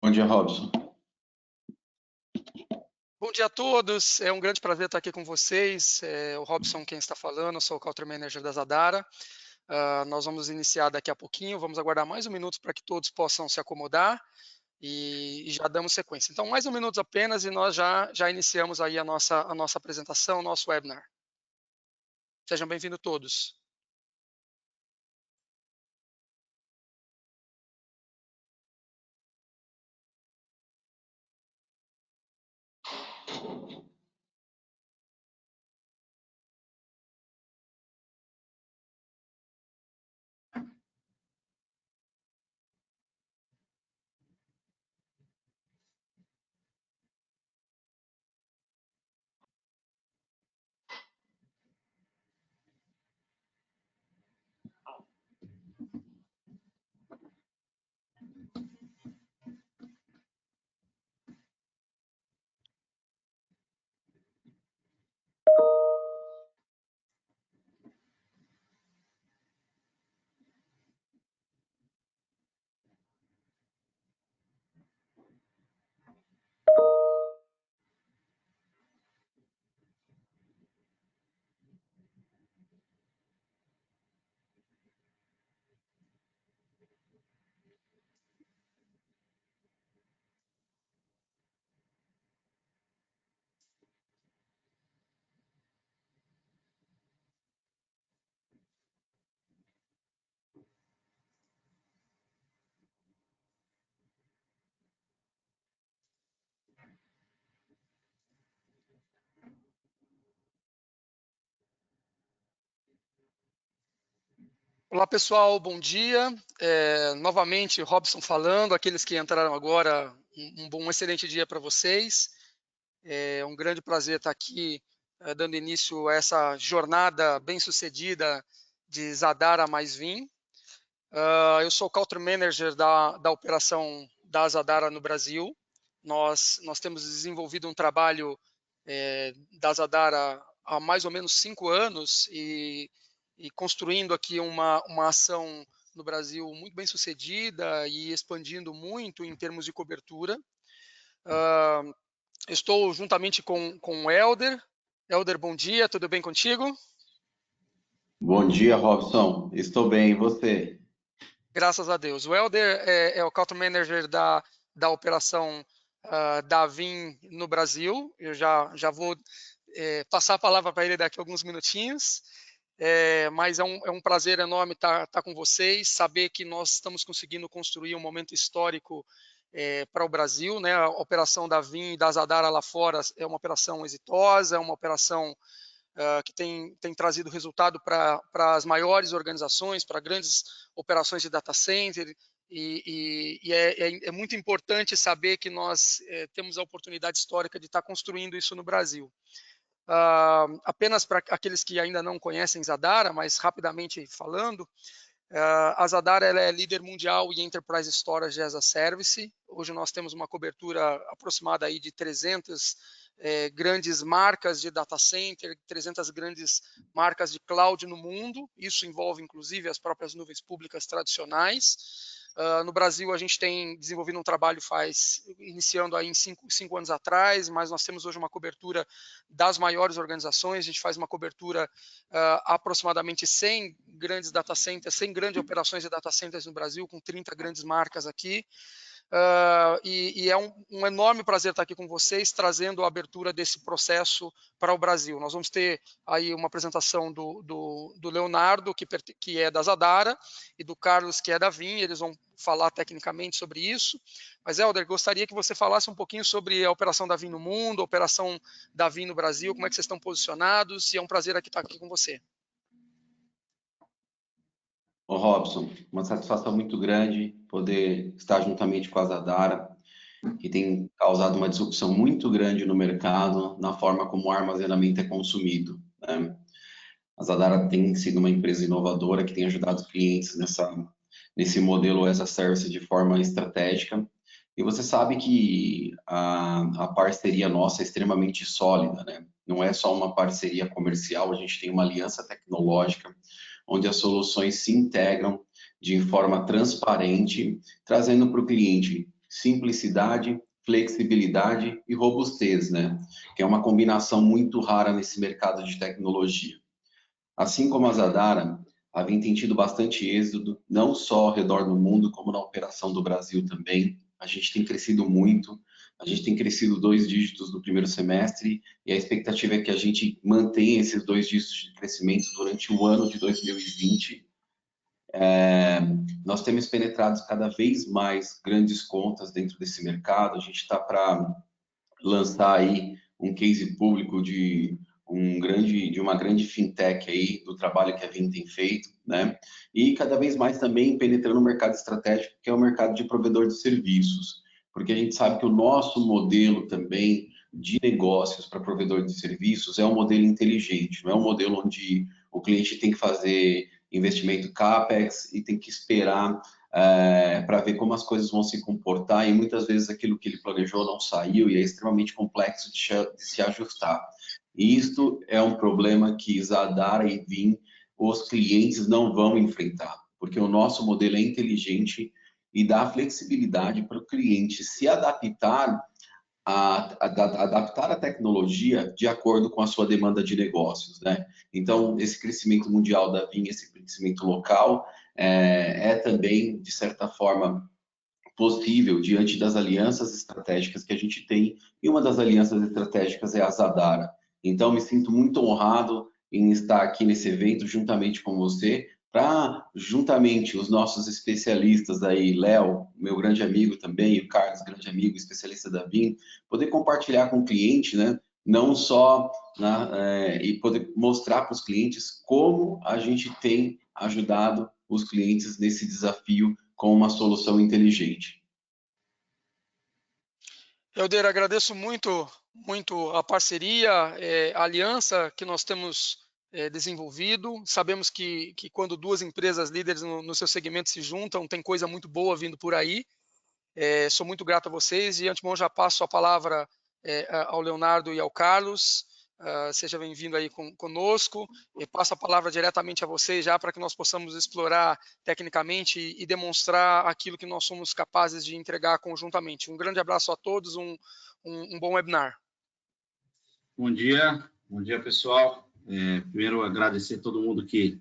Bom dia, Robson. Bom dia a todos, é um grande prazer estar aqui com vocês. O Robson quem está falando, eu sou o Country Manager da Zadara. Nós vamos iniciar daqui a pouquinho, vamos aguardar mais um minuto para que todos possam se acomodar e já damos sequência. Então, mais um minuto apenas e nós já iniciamos aí a nossa apresentação, nosso webinar. Sejam bem-vindos todos. Olá pessoal, bom dia. Novamente, Robson falando, aqueles que entraram agora, um excelente dia para vocês. É um grande prazer estar aqui dando início a essa jornada bem-sucedida de Zadara mais Vim. Eu sou o Country Manager da operação da Zadara no Brasil. Nós temos desenvolvido um trabalho da Zadara há mais ou menos 5 anos e construindo aqui uma ação no Brasil muito bem sucedida e expandindo muito em termos de cobertura. Estou juntamente com o Helder. Helder, bom dia, tudo bem contigo? Bom dia, Robson. Estou bem, e você? Graças a Deus. O Helder é o Country Manager da operação da Vim no Brasil. Eu já vou passar a palavra para ele daqui a alguns minutinhos. Mas é um prazer enorme estar com vocês, saber que nós estamos conseguindo construir um momento histórico para o Brasil, né? A operação da Vim e da Zadara lá fora é uma operação exitosa, é uma operação que tem trazido resultado para as maiores organizações, para grandes operações de data center, e é muito importante saber que nós temos a oportunidade histórica de estar construindo isso no Brasil. Apenas para aqueles que ainda não conhecem Zadara, mas rapidamente falando, a Zadara ela é líder mundial em Enterprise Storage as a Service. Hoje nós temos uma cobertura aproximada aí de 300 grandes marcas de data center, 300 grandes marcas de cloud no mundo. Isso envolve, inclusive, as próprias nuvens públicas tradicionais. No Brasil, a gente tem desenvolvido um trabalho iniciando aí em 5 anos atrás, mas nós temos hoje uma cobertura das maiores organizações. A gente faz uma cobertura aproximadamente 100 grandes data centers, 100 grandes operações de data centers no Brasil, com 30 grandes marcas aqui. E é um enorme prazer estar aqui com vocês, trazendo a abertura desse processo para o Brasil. Nós vamos ter aí uma apresentação do Leonardo, que é da Zadara, e do Carlos, que é da Vim. Eles vão falar tecnicamente sobre isso. Mas, Helder, gostaria que você falasse um pouquinho sobre a operação da Vim no mundo, a operação da Vim no Brasil, como é que vocês estão posicionados, e é um prazer estar aqui com você. Ô, Robson, uma satisfação muito grande poder estar juntamente com a Zadara, que tem causado uma disrupção muito grande no mercado, na forma como o armazenamento é consumido, né? A Zadara tem sido uma empresa inovadora que tem ajudado os clientes nesse modelo as a Service de forma estratégica. E você sabe que a parceria nossa é extremamente sólida, né? Não é só uma parceria comercial, a gente tem uma aliança tecnológica, onde as soluções se integram de forma transparente, trazendo para o cliente simplicidade, flexibilidade e robustez, né? Que é uma combinação muito rara nesse mercado de tecnologia. Assim como a Zadara, a Vim tem tido bastante êxito, não só ao redor do mundo, como na operação do Brasil também. A gente tem crescido muito, a gente tem crescido 2 dígitos no primeiro semestre e a expectativa é que a gente mantenha esses 2 dígitos de crescimento durante o ano de 2020. Nós temos penetrado cada vez mais grandes contas dentro desse mercado. A gente está para lançar aí um case público de uma grande fintech aí, do trabalho que a Vim tem feito, né? E cada vez mais também penetrando o mercado estratégico, que é o mercado de provedor de serviços, porque a gente sabe que o nosso modelo também de negócios para provedor de serviços é um modelo inteligente, não é um modelo onde o cliente tem que fazer investimento CAPEX e tem que esperar para ver como as coisas vão se comportar, e muitas vezes aquilo que ele planejou não saiu e é extremamente complexo de se ajustar. E isto é um problema que Zadara e Vim, os clientes não vão enfrentar, porque o nosso modelo é inteligente e dá flexibilidade para o cliente se adaptar adaptar a tecnologia de acordo com a sua demanda de negócios, né? Então, esse crescimento mundial da Vim, esse crescimento local, é também, de certa forma, possível diante das alianças estratégicas que a gente tem, e uma das alianças estratégicas é a Zadara. Então, me sinto muito honrado em estar aqui nesse evento juntamente com você, para, juntamente, os nossos especialistas aí, Léo, meu grande amigo também, e o Carlos, grande amigo, especialista da Vim, poder compartilhar com o cliente, né? Não só e poder mostrar para os clientes como a gente tem ajudado os clientes nesse desafio com uma solução inteligente. Helder, agradeço muito a parceria, a aliança que nós temos desenvolvido. Sabemos que quando 2 empresas líderes no seu segmento se juntam, tem coisa muito boa vindo por aí. Sou muito grato a vocês e, de antemão, já passo a palavra ao Leonardo e ao Carlos. Seja bem-vindo aí conosco, e passo a palavra diretamente a vocês já para que nós possamos explorar tecnicamente e demonstrar aquilo que nós somos capazes de entregar conjuntamente. Um grande abraço a todos, um bom webinar. Bom dia pessoal. Primeiro agradecer a todo mundo que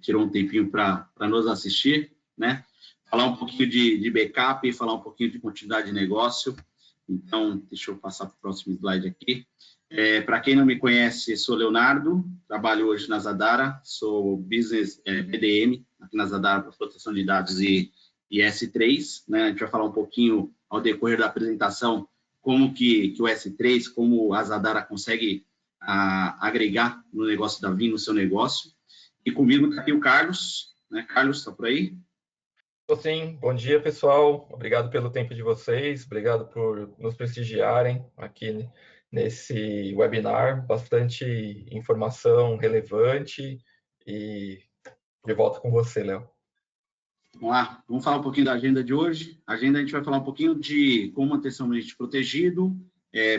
tirou um tempinho para nos assistir, né? Falar um pouquinho de backup, falar um pouquinho de continuidade de negócio. Então, deixa eu passar para o próximo slide aqui. Para quem não me conhece, sou Leonardo, trabalho hoje na Zadara, sou Business BDM aqui na Zadara para proteção de dados e S3, né? A gente vai falar um pouquinho ao decorrer da apresentação como que o S3, como a Zadara consegue agregar no negócio da Vim, no seu negócio. E comigo está aqui o Carlos, né? Carlos, está por aí? Sim, bom dia pessoal, obrigado pelo tempo de vocês, obrigado por nos prestigiarem aqui nesse webinar, bastante informação relevante, e de volta com você, Léo. Vamos lá, vamos falar um pouquinho da agenda de hoje. A agenda, a gente vai falar um pouquinho de como manter seu ambiente protegido,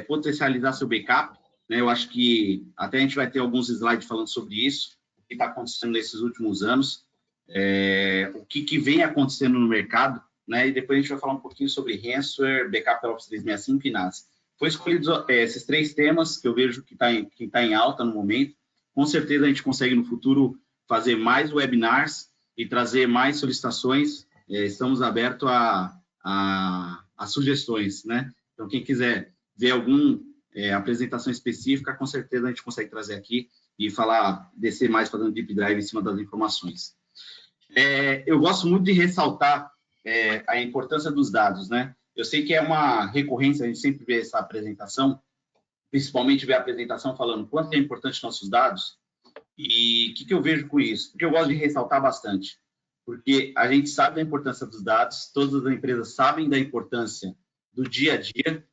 potencializar seu backup, né? Eu acho que até a gente vai ter alguns slides falando sobre isso, o que está acontecendo nesses últimos anos, o que vem acontecendo no mercado, né? E depois a gente vai falar um pouquinho sobre ransomware, backup Office 365 e NAS. Foi escolhido esses 3 temas que eu vejo que tá em alta no momento. Com certeza a gente consegue no futuro fazer mais webinars e trazer mais solicitações. Estamos abertos a sugestões, né? Então, quem quiser ver alguma apresentação específica, com certeza a gente consegue trazer aqui e descer mais, fazendo deep drive em cima das informações. Eu gosto muito de ressaltar a importância dos dados, né? Eu sei que é uma recorrência, a gente sempre vê essa apresentação, principalmente ver a apresentação falando quanto é importante nossos dados. E o que eu vejo com isso? Porque eu gosto de ressaltar bastante, porque a gente sabe da importância dos dados, todas as empresas sabem da importância do dia a dia,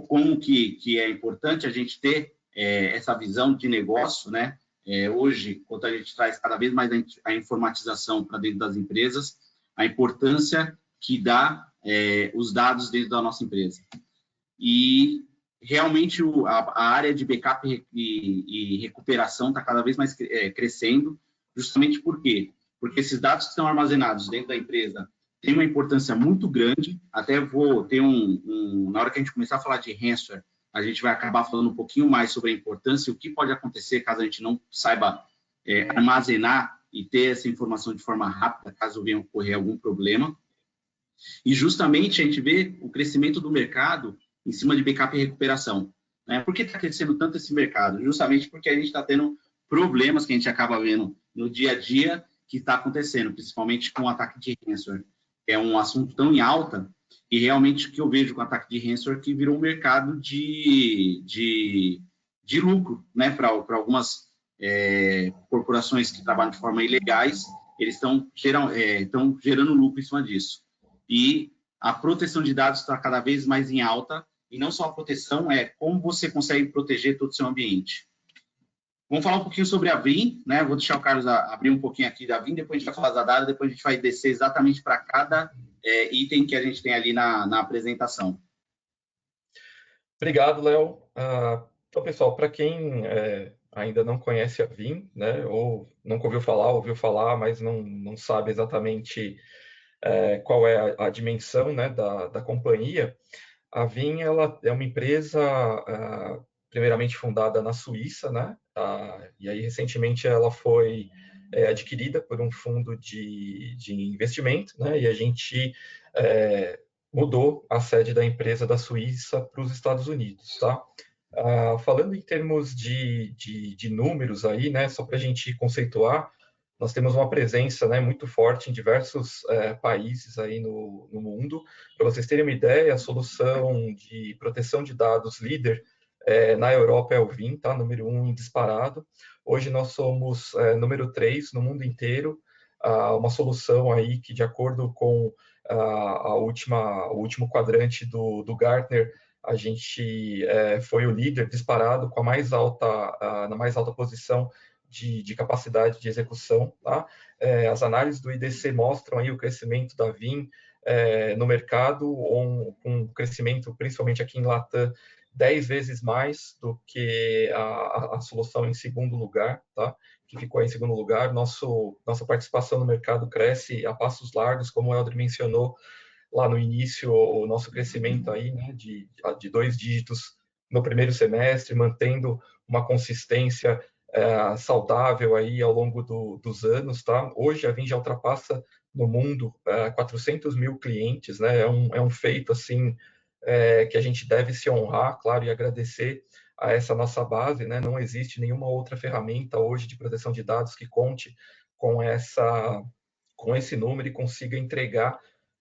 como que é importante a gente ter essa visão de negócio, né? Hoje, quando a gente traz cada vez mais a informatização para dentro das empresas, a importância que dá os dados dentro da nossa empresa. E realmente a área de backup e recuperação está cada vez mais crescendo, justamente por quê? Porque esses dados que estão armazenados dentro da empresa tem uma importância muito grande. Até vou ter na hora que a gente começar a falar de ransomware, a gente vai acabar falando um pouquinho mais sobre a importância e o que pode acontecer caso a gente não saiba armazenar e ter essa informação de forma rápida, caso venha ocorrer algum problema. E justamente a gente vê o crescimento do mercado em cima de backup e recuperação. Né? Por que está crescendo tanto esse mercado? Justamente porque a gente está tendo problemas que a gente acaba vendo no dia a dia que está acontecendo, principalmente com o ataque de ransomware. É um assunto tão em alta e realmente o que eu vejo com o ataque de ransomware que virou um mercado de lucro, né? Para algumas corporações que trabalham de forma ilegais, eles estão gerando lucro em cima disso. E a proteção de dados está cada vez mais em alta, e não só a proteção, como você consegue proteger todo o seu ambiente. Vamos falar um pouquinho sobre a Vim, né? Vou deixar o Carlos abrir um pouquinho aqui da Vim, depois a gente vai falar da Zadara, depois a gente vai descer exatamente para cada item que a gente tem ali na apresentação. Obrigado, Léo. Então, pessoal, para quem ainda não conhece a Vim, né, ou nunca ouviu falar, mas não sabe exatamente qual é a dimensão, né, da companhia, a Vim ela é uma empresa primeiramente fundada na Suíça, né, e aí recentemente ela foi adquirida por um fundo de investimento, né, e a gente mudou a sede da empresa da Suíça para os Estados Unidos, tá? Falando em termos de números aí, né, só para a gente conceituar, nós temos uma presença, né, muito forte em diversos países aí no mundo. Para vocês terem uma ideia, a solução de proteção de dados líder na Europa é o Vim, tá? Número 1 em disparado. Hoje nós somos número 3 no mundo inteiro, uma solução aí que, de acordo com o último quadrante do Gartner, a gente foi o líder disparado com na mais alta posição de capacidade de execução. Tá? As análises do IDC mostram aí o crescimento da Vim no mercado, com um crescimento, principalmente aqui em Latam, 10 vezes mais do que a solução em segundo lugar, tá? Que ficou aí em segundo lugar. Nossa participação no mercado cresce a passos largos, como o Helder mencionou lá no início, o nosso crescimento aí, né, de 2 dígitos no primeiro semestre, mantendo uma consistência saudável aí ao longo dos anos, tá? Hoje a Vim já ultrapassa no mundo 400 mil clientes, né? É um feito assim que a gente deve se honrar, claro, e agradecer a essa nossa base, né? Não existe nenhuma outra ferramenta hoje de proteção de dados que conte com esse número e consiga entregar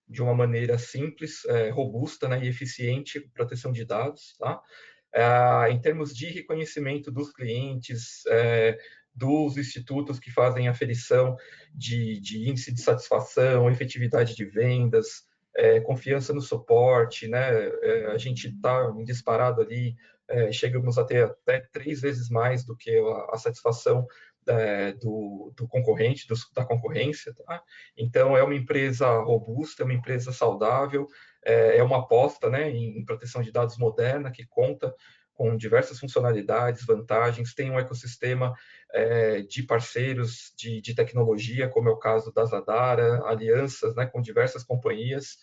de uma maneira simples, robusta, né, e eficiente proteção de dados, tá? Em termos de reconhecimento dos clientes, dos institutos que fazem aferição de índice de satisfação, efetividade de vendas, confiança no suporte, né? A gente está disparado ali, chegamos a ter até 3 vezes mais do que a satisfação do concorrente, da concorrência. Tá? Então, é uma empresa robusta, é uma empresa saudável, é uma aposta, né, em proteção de dados moderna, que conta com diversas funcionalidades, vantagens, tem um ecossistema de parceiros de tecnologia, como é o caso da Zadara, alianças, né, com diversas companhias,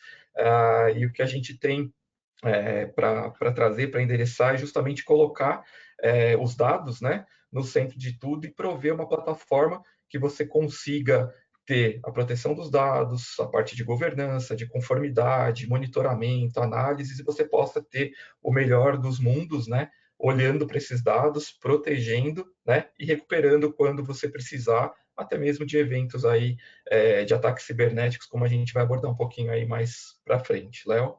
e o que a gente tem para trazer, para endereçar, é justamente colocar os dados, né, no centro de tudo e prover uma plataforma que você consiga ter a proteção dos dados, a parte de governança, de conformidade, monitoramento, análises, e você possa ter o melhor dos mundos, né, olhando para esses dados, protegendo, né, e recuperando quando você precisar, até mesmo de eventos aí de ataques cibernéticos, como a gente vai abordar um pouquinho aí mais para frente. Léo?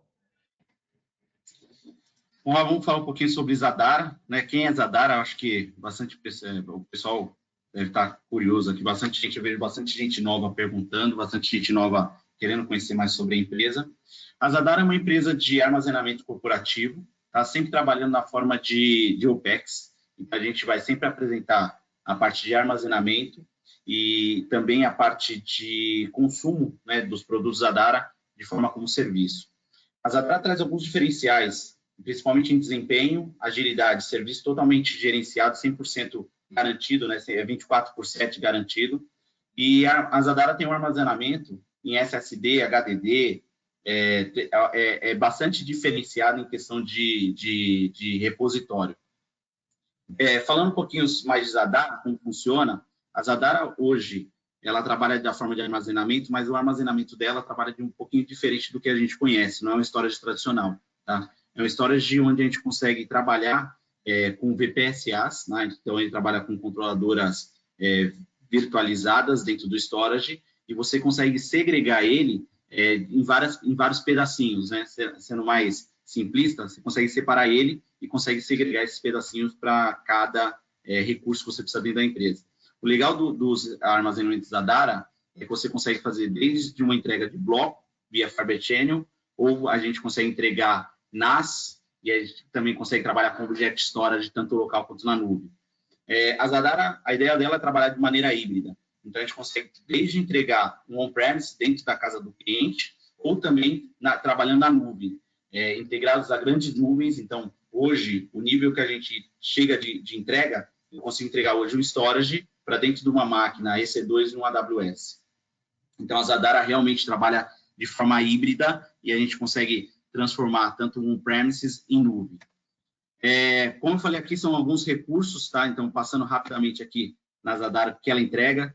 Vamos falar um pouquinho sobre Zadara, né? Quem é Zadara? Acho que o pessoal deve estar curioso aqui. Eu vejo bastante gente nova perguntando, bastante gente nova querendo conhecer mais sobre a empresa. A Zadara é uma empresa de armazenamento corporativo, está sempre trabalhando na forma de OPEX. Então, a gente vai sempre apresentar a parte de armazenamento e também a parte de consumo, né, dos produtos Zadara de forma como serviço. A Zadara traz alguns diferenciais, principalmente em desempenho, agilidade, serviço totalmente gerenciado, 100% garantido, né? 24/7 garantido. E a Zadara tem um armazenamento em SSD, HDD, é bastante diferenciado em questão de repositório. Falando um pouquinho mais de Zadara, como funciona, a Zadara hoje, ela trabalha da forma de armazenamento, mas o armazenamento dela trabalha de um pouquinho diferente do que a gente conhece, não é uma storage tradicional, tá? É uma storage onde a gente consegue trabalhar com VPSAs, né? Então ele trabalha com controladoras virtualizadas dentro do storage, e você consegue segregar ele em vários pedacinhos, né? Sendo mais simplista, você consegue separar ele e consegue segregar esses pedacinhos para cada recurso que você precisa dentro da empresa. O legal dos armazenamentos Zadara é que você consegue fazer desde uma entrega de bloco via Fiber Channel, ou a gente consegue entregar NAS, e a gente também consegue trabalhar com Object Storage, tanto local quanto na nuvem. A Zadara, a ideia dela é trabalhar de maneira híbrida. Então, a gente consegue desde entregar um on-premise dentro da casa do cliente, ou também trabalhando na nuvem, integrados a grandes nuvens. Então, hoje, o nível que a gente chega de entrega, eu consigo entregar hoje um storage para dentro de uma máquina EC2 e um AWS. Então, a Zadara realmente trabalha de forma híbrida e a gente consegue transformar tanto um on-premises em nuvem. Como eu falei aqui, são alguns recursos, tá? Então, passando rapidamente aqui na Zadara, que ela entrega.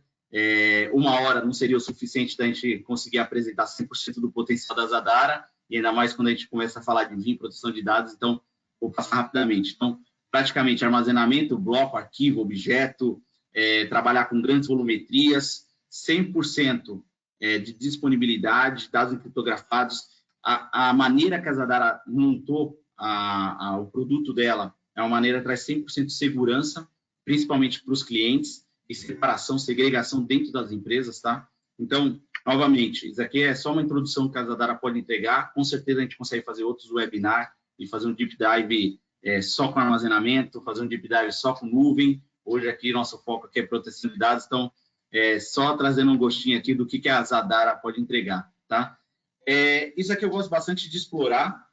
1 hora não seria o suficiente da gente conseguir apresentar 100% do potencial da Zadara, e ainda mais quando a gente começa a falar de VIM, proteção de dados, então, vou passar rapidamente. Então, praticamente, armazenamento, bloco, arquivo, objeto, trabalhar com grandes volumetrias, 100% de disponibilidade, dados criptografados. A maneira que a Zadara montou o produto dela é uma maneira que traz 100% de segurança, principalmente para os clientes, e separação, segregação dentro das empresas, tá? Então, novamente, isso aqui é só uma introdução que a Zadara pode entregar. Com certeza a gente consegue fazer outros webinars e fazer um deep dive só com armazenamento, fazer um deep dive só com nuvem. Hoje aqui, nosso foco aqui é proteção de dados, então, só trazendo um gostinho aqui do que a Zadara pode entregar, tá? Isso aqui eu gosto bastante de explorar.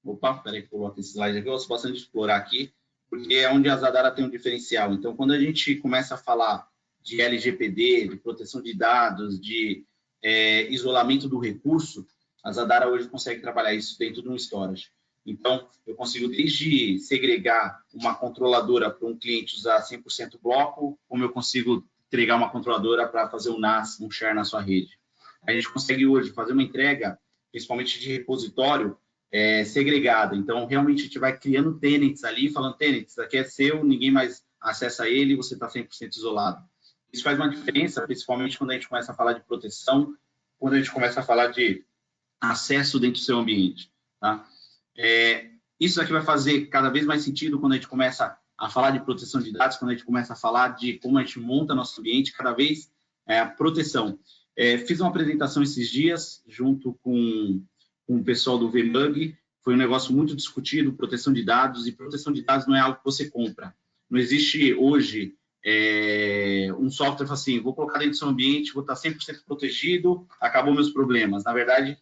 Opa, peraí que eu coloco esse slide aqui. Eu gosto bastante de explorar aqui, porque é onde a Zadara tem um diferencial. Então, quando a gente começa a falar de LGPD, de proteção de dados, de isolamento do recurso, a Zadara hoje consegue trabalhar isso dentro de um storage. Então, eu consigo desde segregar uma controladora para um cliente usar 100% bloco, como eu consigo entregar uma controladora para fazer um NAS, um share na sua rede. A gente consegue hoje fazer uma entrega, principalmente de repositório, segregada. Então, realmente, a gente vai criando tenants ali, falando, tenants, isso aqui é seu, ninguém mais acessa ele, você está 100% isolado. Isso faz uma diferença, principalmente quando a gente começa a falar de proteção, quando a gente começa a falar de acesso dentro do seu ambiente, tá? Isso aqui vai fazer cada vez mais sentido quando a gente começa a falar de proteção de dados, quando a gente começa a falar de como a gente monta nosso ambiente, cada vez proteção. Fiz uma apresentação esses dias, junto com o pessoal do VMUG, foi um negócio muito discutido, proteção de dados, e proteção de dados não é algo que você compra. Não existe hoje um software assim, vou colocar dentro do seu ambiente, vou estar 100% protegido, acabou meus problemas. Na verdade,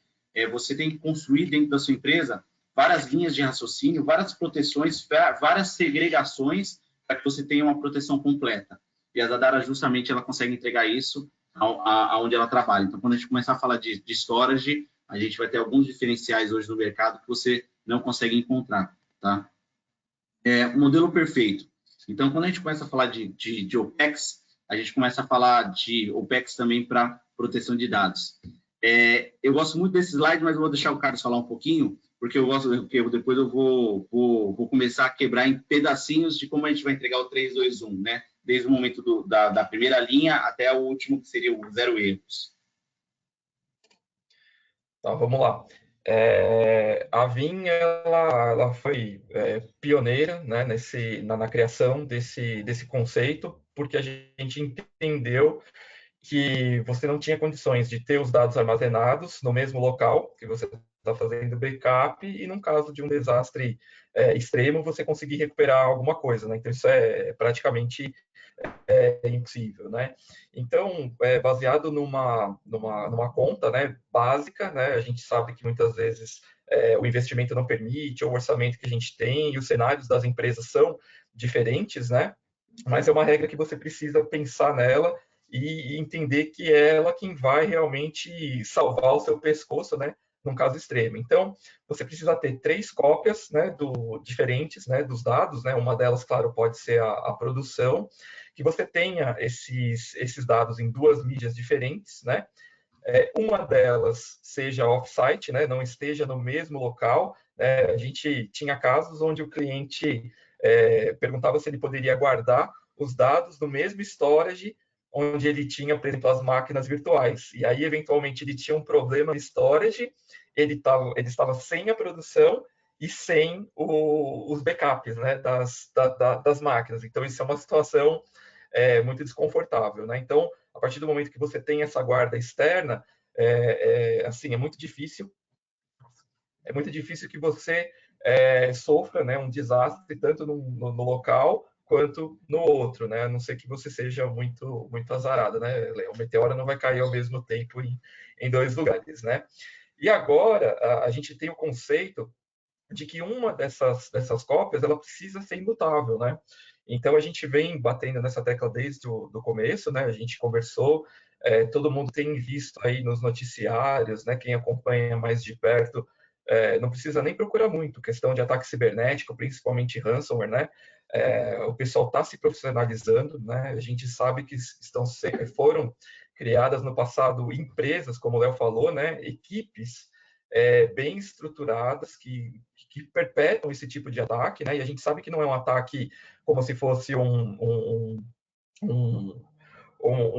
você tem que construir dentro da sua empresa várias linhas de raciocínio, várias proteções, várias segregações para que você tenha uma proteção completa. E a Zadara, justamente, ela consegue entregar isso aonde ela trabalha. Então, quando a gente começar a falar de storage, a gente vai ter alguns diferenciais hoje no mercado que você não consegue encontrar, tá? O modelo perfeito. Então, quando a gente começa a falar de OPEX, a gente começa a falar de OPEX também para proteção de dados. Eu gosto muito desse slide, mas eu vou deixar o Carlos falar um pouquinho, porque depois eu vou começar a quebrar em pedacinhos de como a gente vai entregar o 3-2-1, né? Desde o momento da primeira linha até o último, que seria o 0 erros. Então, vamos lá. A VIM ela foi pioneira, né, na criação desse conceito, porque a gente entendeu que você não tinha condições de ter os dados armazenados no mesmo local que você está fazendo backup, e num caso de um desastre extremo, você conseguir recuperar alguma coisa, né? Então, isso é praticamente impossível, né? Então, baseado numa conta, né, básica, né? A gente sabe que muitas vezes o investimento não permite, o orçamento que a gente tem e os cenários das empresas são diferentes, né? Mas é uma regra que você precisa pensar nela e entender que é ela quem vai realmente salvar o seu pescoço, né, num caso extremo. Então, você precisa ter 3 cópias, né, diferentes, né, dos dados, né, uma delas, claro, pode ser a produção, que você tenha esses dados em 2 mídias diferentes, né, uma delas seja off-site, né, não esteja no mesmo local. A gente tinha casos onde o cliente perguntava se ele poderia guardar os dados no mesmo storage onde ele tinha, por exemplo, as máquinas virtuais. E aí, eventualmente, ele tinha um problema no storage, ele estava sem a produção e sem os backups, né, das máquinas. Então, isso é uma situação muito desconfortável, né? Então, a partir do momento que você tem essa guarda externa, assim, é muito difícil que você sofra, né, um desastre tanto no local quanto no outro, né? A não ser que você seja muito azarado, né? O meteoro não vai cair ao mesmo tempo em 2 lugares, né? E agora a gente tem o conceito de que uma dessas cópias ela precisa ser imutável, né? Então a gente vem batendo nessa tecla desde o começo, né? A gente conversou, todo mundo tem visto aí nos noticiários, né? Quem acompanha mais de perto não precisa nem procurar muito, questão de ataque cibernético, principalmente ransomware, né? O pessoal está se profissionalizando, né? A gente sabe que foram criadas no passado empresas, como o Léo falou, né? Equipes bem estruturadas que perpetram esse tipo de ataque, né? E a gente sabe que não é um ataque como se fosse um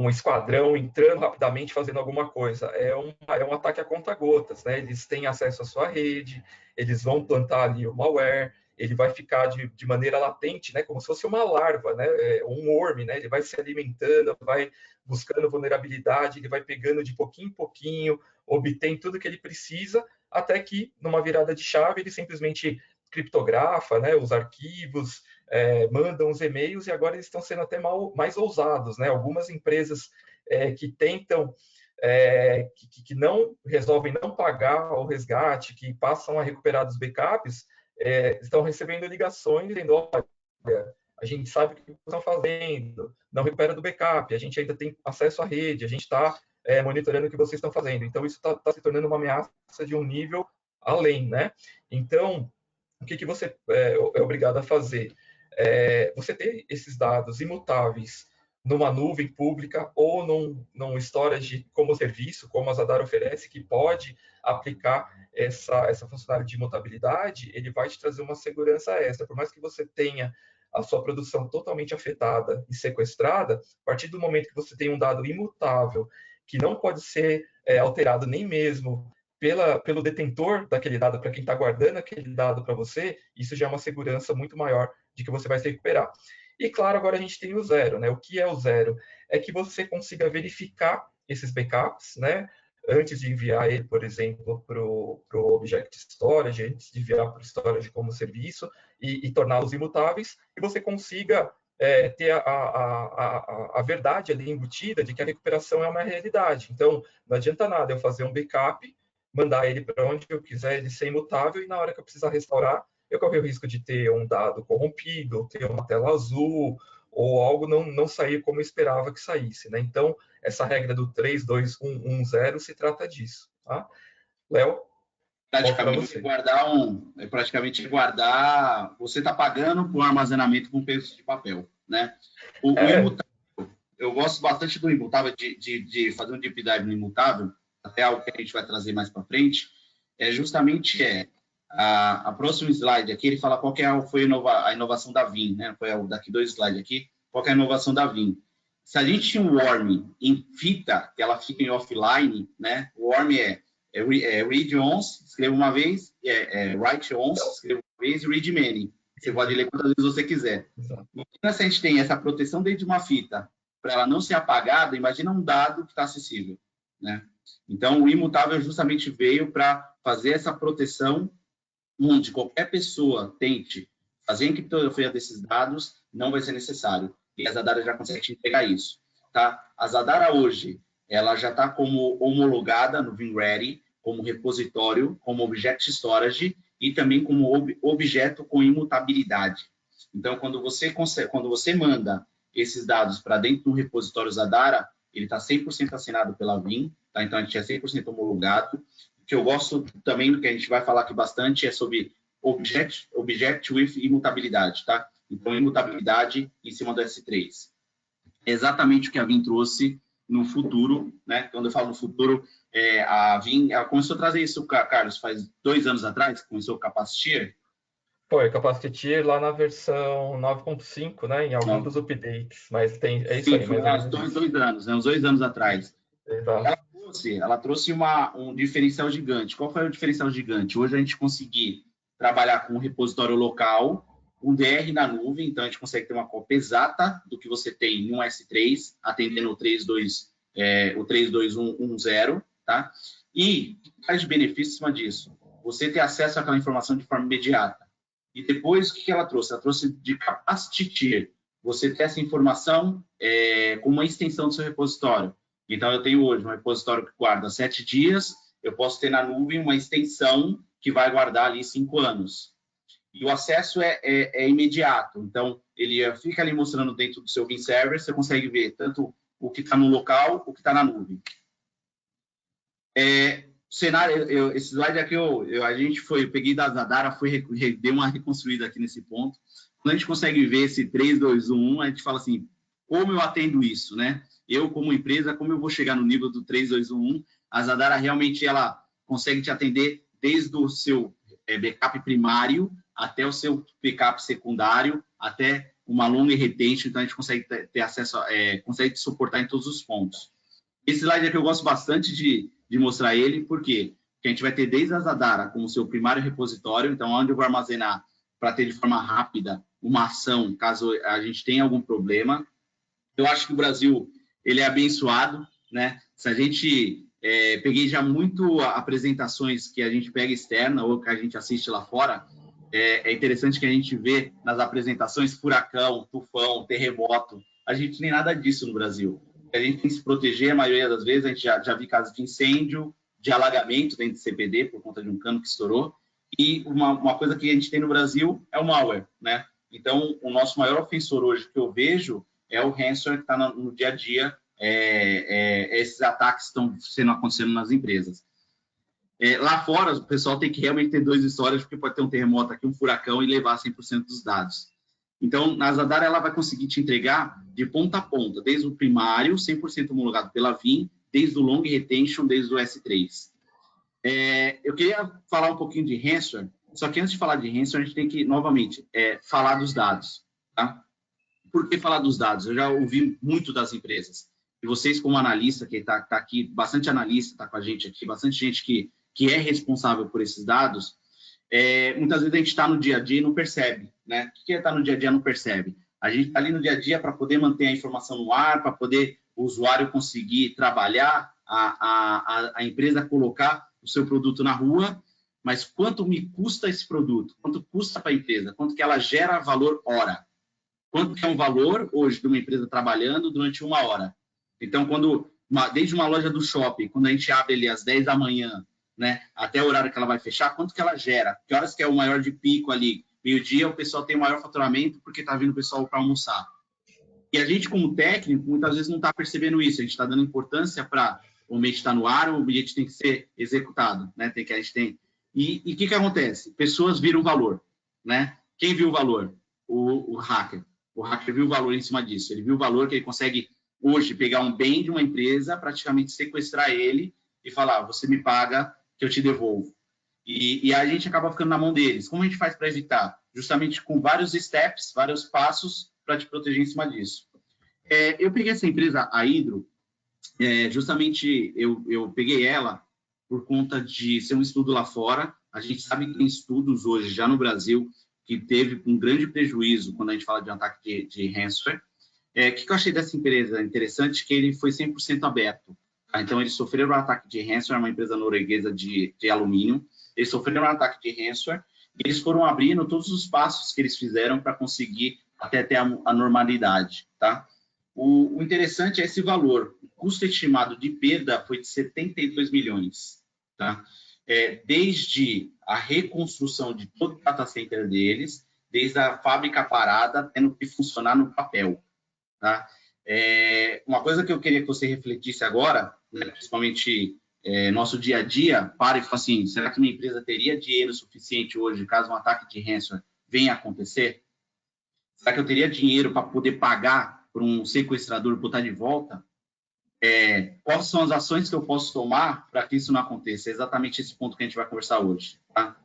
esquadrão entrando rapidamente fazendo alguma coisa. É um ataque a conta-gotas, né? Eles têm acesso à sua rede, eles vão plantar ali o malware, ele vai ficar de maneira latente, né? Como se fosse uma larva, né? Um worm, né? Ele vai se alimentando, vai buscando vulnerabilidade, ele vai pegando de pouquinho em pouquinho, obtém tudo que ele precisa, até que, numa virada de chave, ele simplesmente criptografa, né, os arquivos, mandam os e-mails, e agora eles estão sendo até mais ousados, né? Algumas empresas que tentam, que não resolvem não pagar o resgate, que passam a recuperar dos backups, estão recebendo ligações dizendo: olha, a gente sabe o que estão fazendo, não recupera do backup, a gente ainda tem acesso à rede, a gente está monitorando o que vocês estão fazendo. Então, isso está se tornando uma ameaça de um nível além, né? Então, o que você é obrigado a fazer? Você ter esses dados imutáveis numa nuvem pública ou num storage como serviço, como a Zadar oferece, que pode aplicar essa funcionalidade de imutabilidade, ele vai te trazer uma segurança extra. Por mais que você tenha a sua produção totalmente afetada e sequestrada, a partir do momento que você tem um dado imutável, que não pode ser alterado nem mesmo pelo detentor daquele dado, para quem está guardando aquele dado para você, isso já é uma segurança muito maior de que você vai se recuperar. E, claro, agora a gente tem o zero, né? O que é o zero? É que você consiga verificar esses backups, né? Antes de enviar ele, por exemplo, para o Object Storage, antes de enviar para o Storage como serviço e torná-los imutáveis, e você consiga ter a verdade ali embutida de que a recuperação é uma realidade. Então, não adianta nada eu fazer um backup, mandar ele para onde eu quiser, ele ser imutável, e na hora que eu precisar restaurar, eu corro o risco de ter um dado corrompido, ter uma tela azul, ou algo não sair como eu esperava que saísse, né? Então, essa regra do 3, 2, 1, 1, 0 se trata disso, tá? Léo? Praticamente guardar, você está pagando por armazenamento com peso de papel, né? O imutável, eu gosto bastante do imutável, de fazer um deep dive no imutável, até algo que a gente vai trazer mais para frente, justamente a próxima slide aqui, ele fala qual que foi a inovação da Vim, né? Foi daqui 2 slides aqui, qual que é a inovação da Vim. Se a gente tinha um worm em fita, que ela fica em offline, né? O worm read once, escreva uma vez, write once, escreva uma vez, e read many. Você pode ler quantas vezes você quiser. Imagina se a gente tem essa proteção dentro de uma fita, para ela não ser apagada, imagina um dado que está acessível, né? Então, o imutável justamente veio para fazer essa proteção, onde qualquer pessoa tente fazer a encriptografia desses dados, não vai ser necessário. E a Zadara já consegue entregar isso, tá? A Zadara hoje, ela já está como homologada no VMware, como repositório, como Object Storage e também como objeto com imutabilidade. Então, quando você manda esses dados para dentro do repositório Zadara, ele está 100% assinado pela VIM, tá? Então a gente é 100% homologado. O que eu gosto também, do que a gente vai falar aqui bastante, é sobre Object with imutabilidade, tá? Então, imutabilidade em cima do S3. É exatamente o que a VIM trouxe no futuro, né? Quando eu falo no futuro, a VIM ela começou a trazer isso, Carlos, faz 2 anos atrás, começou o Capacity. Foi, Capacity Tier lá na versão 9.5, né? Em algum dos updates, mas é isso Sim, aí, foi mais ou há menos. 2 anos, né? Uns 2 anos atrás. Exato. Ela trouxe um diferencial gigante. Qual foi o diferencial gigante? Hoje a gente conseguir trabalhar com um repositório local, um DR na nuvem, então a gente consegue ter uma cópia exata do que você tem no S3, atendendo o 32110, tá? E faz de benefício em cima disso. Você ter acesso àquela informação de forma imediata. E depois, o que ela trouxe? Ela trouxe de Capacity Tier. Você ter essa informação como uma extensão do seu repositório. Então, eu tenho hoje um repositório que guarda 7 dias, eu posso ter na nuvem uma extensão que vai guardar ali 5 anos. E o acesso é imediato. Então, ele fica ali mostrando dentro do seu VIM Server, você consegue ver tanto o que está no local, o que está na nuvem. Cenário, esse slide aqui, eu peguei da Zadara, dei uma reconstruída aqui nesse ponto. Quando a gente consegue ver esse 3, 2, 1, a gente fala assim, como eu atendo isso, né? Eu, como empresa, como eu vou chegar no nível do 3, 2, 1? A Zadara realmente ela consegue te atender desde o seu backup primário até o seu backup secundário, até uma long retention, então a gente consegue ter acesso, consegue te suportar em todos os pontos. Esse slide aqui eu gosto bastante de mostrar ele, porque a gente vai ter desde a Zadara como seu primário repositório, então onde eu vou armazenar para ter de forma rápida uma ação, caso a gente tenha algum problema. Eu acho que o Brasil ele é abençoado, né? Se a gente peguei já muito apresentações que a gente pega externa ou que a gente assiste lá fora, é interessante que a gente vê nas apresentações furacão, tufão, terremoto. A gente nem nada disso no Brasil. A gente tem que se proteger, a maioria das vezes a gente já viu casos de incêndio, de alagamento dentro do CPD por conta de um cano que estourou. E uma coisa que a gente tem no Brasil é o malware, né? Então, o nosso maior ofensor hoje que eu vejo é o ransomware que está no dia a dia, esses ataques estão acontecendo nas empresas. Lá fora, o pessoal tem que realmente ter 2 histórias, porque pode ter um terremoto aqui, um furacão e levar 100% dos dados. Então, na Zadara, ela vai conseguir te entregar de ponta a ponta, desde o primário, 100% homologado pela VIM, desde o long retention, desde o S3. Eu queria falar um pouquinho de ransomware, só que antes de falar de ransomware, a gente tem que, novamente, falar dos dados, tá? Por que falar dos dados? Eu já ouvi muito das empresas. E vocês, como analista, que está aqui, bastante analista está com a gente aqui, bastante gente que é responsável por esses dados, muitas vezes a gente está no dia a dia e não percebe, né? O que é estar no dia a dia e não percebe? A gente está ali no dia a dia para poder manter a informação no ar, para poder o usuário conseguir trabalhar, a empresa colocar o seu produto na rua, mas quanto me custa esse produto? Quanto custa para a empresa? Quanto que ela gera valor hora? Quanto que é um valor hoje de uma empresa trabalhando durante 1 hora? Então, desde uma loja do shopping, quando a gente abre ali às 10 da manhã, né, até o horário que ela vai fechar, quanto que ela gera? Que horas que é o maior de pico ali? Meio-dia, o pessoal tem o maior faturamento porque está vindo o pessoal para almoçar. E a gente, como técnico, muitas vezes não está percebendo isso. A gente está dando importância para o ambiente estar no ar, o ambiente tem que ser executado, né? E o que acontece? Pessoas viram valor, né? Quem viu o valor? O hacker. O hacker viu o valor em cima disso. Ele viu o valor que ele consegue hoje pegar um bem de uma empresa, praticamente sequestrar ele e falar, você me paga que eu te devolvo. E a gente acaba ficando na mão deles. Como a gente faz para evitar? Justamente com vários steps, vários passos para te proteger em cima disso. Eu peguei essa empresa, a Hydro, justamente eu peguei ela por conta de ser um estudo lá fora. A gente sabe que tem estudos hoje, já no Brasil, que teve um grande prejuízo quando a gente fala de um ataque de ransomware. O que eu achei dessa empresa interessante? Que ele foi 100% aberto. Tá? Então, eles sofreram um ataque de ransomware, uma empresa norueguesa de alumínio. Eles sofreram um ataque de ransomware e eles foram abrindo todos os passos que eles fizeram para conseguir até ter a normalidade. Tá? O interessante é esse valor. O custo estimado de perda foi de 72 milhões. Tá? Desde a reconstrução de todo o data center deles, desde a fábrica parada, tendo que funcionar no papel. Tá? Uma coisa que eu queria que você refletisse agora, né, principalmente nosso dia a dia, para e fala assim, será que minha empresa teria dinheiro suficiente hoje caso um ataque de ransomware venha a acontecer? Será que eu teria dinheiro para poder pagar por um sequestrador botar de volta? Quais são as ações que eu posso tomar para que isso não aconteça? É exatamente esse ponto que a gente vai conversar hoje. Tá?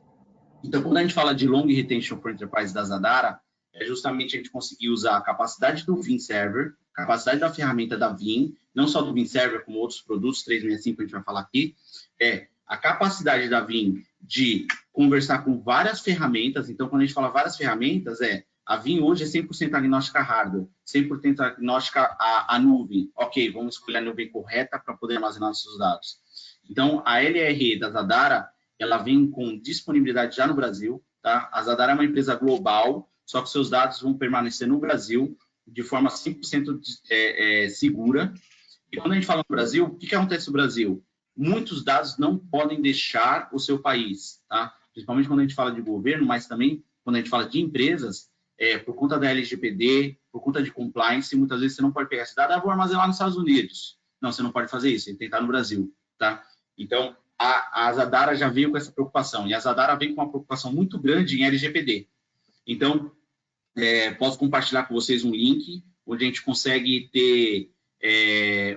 Então, quando a gente fala de Long Retention for Enterprise da Zadara, é justamente a gente conseguir usar a capacidade do Vim Server, capacidade da ferramenta da Vim, não só do Vim Server, como outros produtos, 365 que a gente vai falar aqui, a capacidade da Vim de conversar com várias ferramentas. Então, quando a gente fala várias ferramentas, a Vim hoje é 100% agnóstica hardware, 100% agnóstica à nuvem. Ok, vamos escolher a nuvem correta para poder armazenar nossos dados. Então, a LRE da Zadara, ela vem com disponibilidade já no Brasil. Tá? A Zadara é uma empresa global, só que seus dados vão permanecer no Brasil de forma 100% segura. E quando a gente fala no Brasil, o que acontece no Brasil? Muitos dados não podem deixar o seu país, tá? Principalmente quando a gente fala de governo, mas também quando a gente fala de empresas, por conta da LGPD, por conta de compliance, muitas vezes você não pode pegar esse dado, vou armazenar nos Estados Unidos. Não, você não pode fazer isso, ele tem que estar no Brasil, tá? Então, a Zadara já veio com essa preocupação, e a Zadara vem com uma preocupação muito grande em LGPD. Então, posso compartilhar com vocês um link, onde a gente consegue ter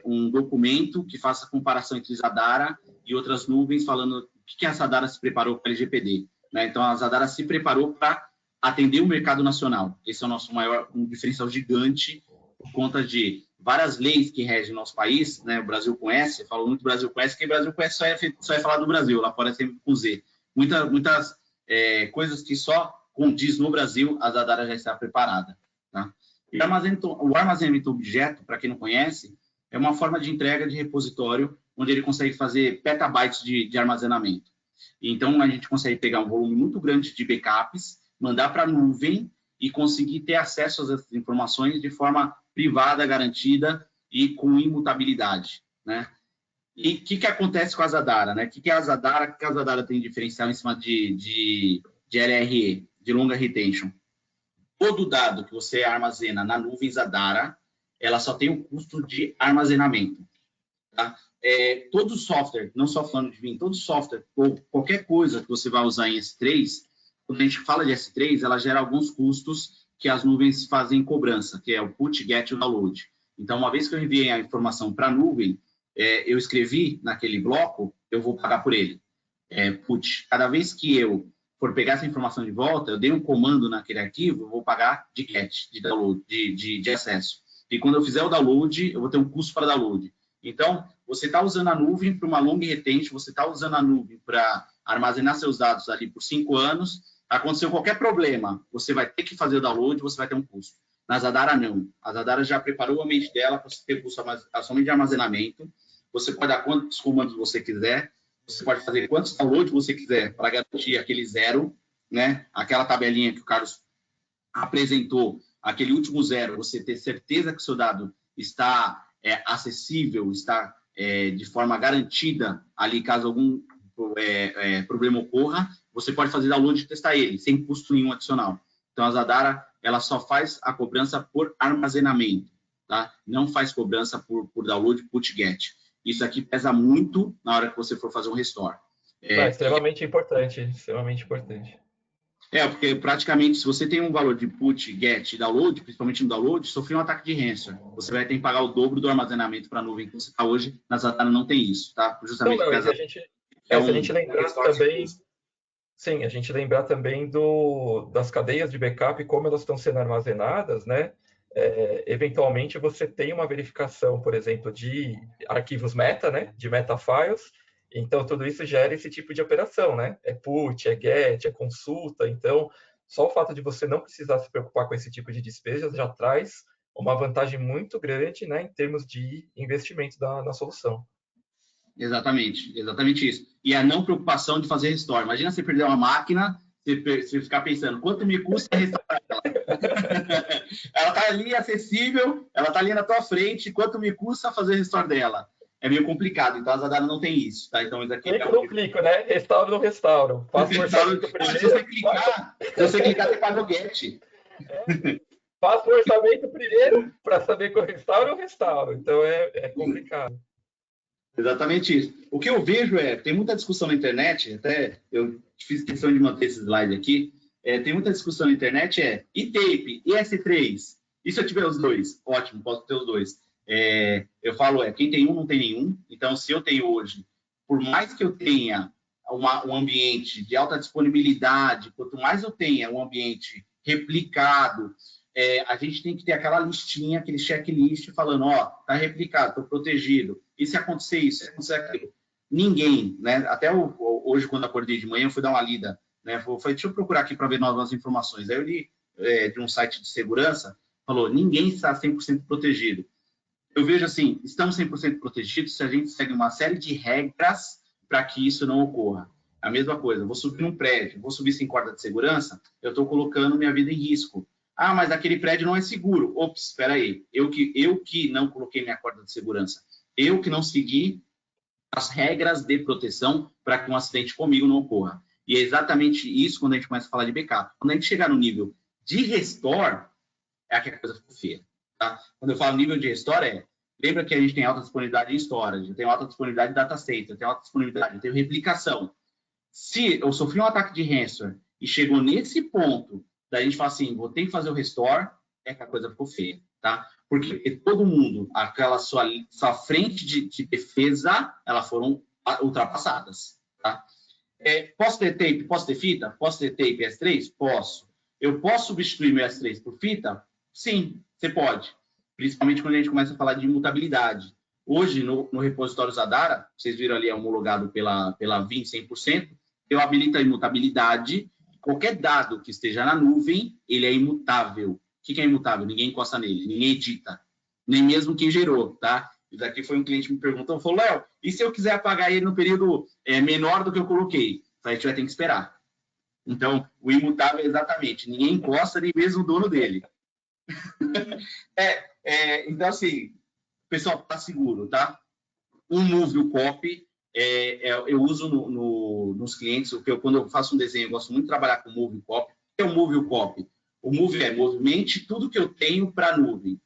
um documento que faça comparação entre Zadara e outras nuvens, falando o que a Zadara se preparou para a LGPD. Né? Então, a Zadara se preparou para atender o mercado nacional. Esse é o nosso maior diferencial gigante, por conta de várias leis que regem o nosso país, né? O Brasil conhece, eu falo muito Brasil conhece, porque o Brasil conhece só é falar do Brasil, lá fora é sempre com Z. Muitas coisas que só condiz no Brasil, a Zadara já está preparada. Tá? E o armazenamento objeto, para quem não conhece, é uma forma de entrega de repositório, onde ele consegue fazer petabytes de armazenamento. Então, a gente consegue pegar um volume muito grande de backups, mandar para a nuvem e conseguir ter acesso a essas informações de forma privada, garantida e com imutabilidade. Né? E o que acontece com a Zadara? Né? O que a Zadara tem diferencial em cima de LRE, de Long Retention? Todo dado que você armazena na nuvem Zadara, ela só tem o custo de armazenamento. Tá? Todo software, não só falando de Vim, todo software ou qualquer coisa que você vai usar em S3, quando a gente fala de S3, ela gera alguns custos que as nuvens fazem cobrança, que é o put, get e o download. Então, uma vez que eu enviei a informação para a nuvem, eu escrevi naquele bloco, eu vou pagar por ele. Put. Cada vez que eu for pegar essa informação de volta, eu dei um comando naquele arquivo, eu vou pagar de get, de download, de acesso. E quando eu fizer o download, eu vou ter um custo para download. Então, você está usando a nuvem para uma long retention, você está usando a nuvem para armazenar seus dados ali por 5 anos, aconteceu qualquer problema, você vai ter que fazer o download, você vai ter um custo. Na Zadara, não. A Zadara já preparou o ambiente dela para você ter custo somente de armazenamento. Você pode dar quantos comandos você quiser, você pode fazer quantos downloads você quiser para garantir aquele zero, né? Aquela tabelinha que o Carlos apresentou, aquele último zero, você ter certeza que o seu dado está acessível, está de forma garantida ali, caso algum problema ocorra, você pode fazer download e testar ele, sem custo nenhum adicional. Então, a Zadara, ela só faz a cobrança por armazenamento, tá? Não faz cobrança por download, put, get. Isso aqui pesa muito na hora que você for fazer um restore. É extremamente importante, extremamente importante. Porque praticamente, se você tem um valor de put, get e download, principalmente no download, sofreu um ataque de ransomware. Você vai ter que pagar o dobro do armazenamento para a nuvem que você está hoje. Na Zadara não tem isso, tá? Justamente porque a gente lembrar também... Sim, a gente lembrar também das cadeias de backup e como elas estão sendo armazenadas, né? Eventualmente você tem uma verificação, por exemplo, de arquivos meta, né? De metafiles. Então, tudo isso gera esse tipo de operação, né? É put, é get, é consulta. Então, só o fato de você não precisar se preocupar com esse tipo de despesa já traz uma vantagem muito grande, né? Em termos de investimento na solução. Exatamente isso. E a não preocupação de fazer restore. Imagina você perder uma máquina, você ficar pensando, quanto me custa restaurar ela? Ela está ali acessível, ela está ali na tua frente, quanto me custa fazer restore dela? É meio complicado, então a Zadara não tem isso, tá? Então, isso aqui clico, né? Restauro, não restauro. Se você clicar, você paga o get. faço o orçamento primeiro para saber que eu restauro, eu restauro. Então é complicado. Exatamente isso. O que eu vejo tem muita discussão na internet, até eu fiz questão de manter esse slide aqui, tem muita discussão na internet, e tape, e S3? E se eu tiver os dois? Ótimo, posso ter os dois. Eu falo, quem tem um não tem nenhum. Então, se eu tenho hoje, por mais que eu tenha um ambiente de alta disponibilidade, quanto mais eu tenha um ambiente replicado, a gente tem que ter aquela listinha, aquele checklist falando, tá replicado, estou protegido. E se acontecer isso, se acontecer aquilo? Ninguém, né? Até hoje, quando acordei de manhã, eu fui dar uma lida, né? Deixa eu procurar aqui para ver novas informações. Aí eu li de um site de segurança, falou, ninguém está 100% protegido. Eu vejo assim, estamos 100% protegidos se a gente segue uma série de regras para que isso não ocorra. A mesma coisa, vou subir num prédio, vou subir sem corda de segurança, eu estou colocando minha vida em risco. Ah, mas aquele prédio não é seguro. Ops, espera aí, eu que não coloquei minha corda de segurança, eu que não segui as regras de proteção para que um acidente comigo não ocorra. E é exatamente isso quando a gente começa a falar de backup. Quando a gente chegar no nível de restore, é que a coisa ficou feia. Tá? Quando eu falo nível de restore, lembra que a gente tem alta disponibilidade em storage, eu tenho alta disponibilidade em data center, eu tenho alta disponibilidade, eu tenho replicação. Se eu sofri um ataque de ransomware e chegou nesse ponto, da gente falar assim, vou ter que fazer o restore, é que a coisa ficou feia, tá? Porque todo mundo, aquela sua frente de defesa, elas foram ultrapassadas, tá? Posso ter tape, posso ter fita? Posso ter tape S3? Posso. Eu posso substituir meu S3 por fita? Sim, você pode. Principalmente quando a gente começa a falar de imutabilidade. Hoje, no repositório Zadara, vocês viram ali, homologado pela VIN 100%, eu habilito a imutabilidade. Qualquer dado que esteja na nuvem, ele é imutável. O que é imutável? Ninguém encosta nele, ninguém edita. Nem mesmo quem gerou, tá? Isso aqui foi um cliente que me perguntou, falou, Léo, e se eu quiser apagar ele no período menor do que eu coloquei? A gente vai ter que esperar. Então, o imutável é exatamente, ninguém encosta, nem mesmo o dono dele. Então, assim, o pessoal tá seguro, tá? Um move copy, eu uso nos clientes, quando eu faço um desenho, eu gosto muito de trabalhar com move copy. O que é o move copy? O move movimente tudo que eu tenho para a nuvem.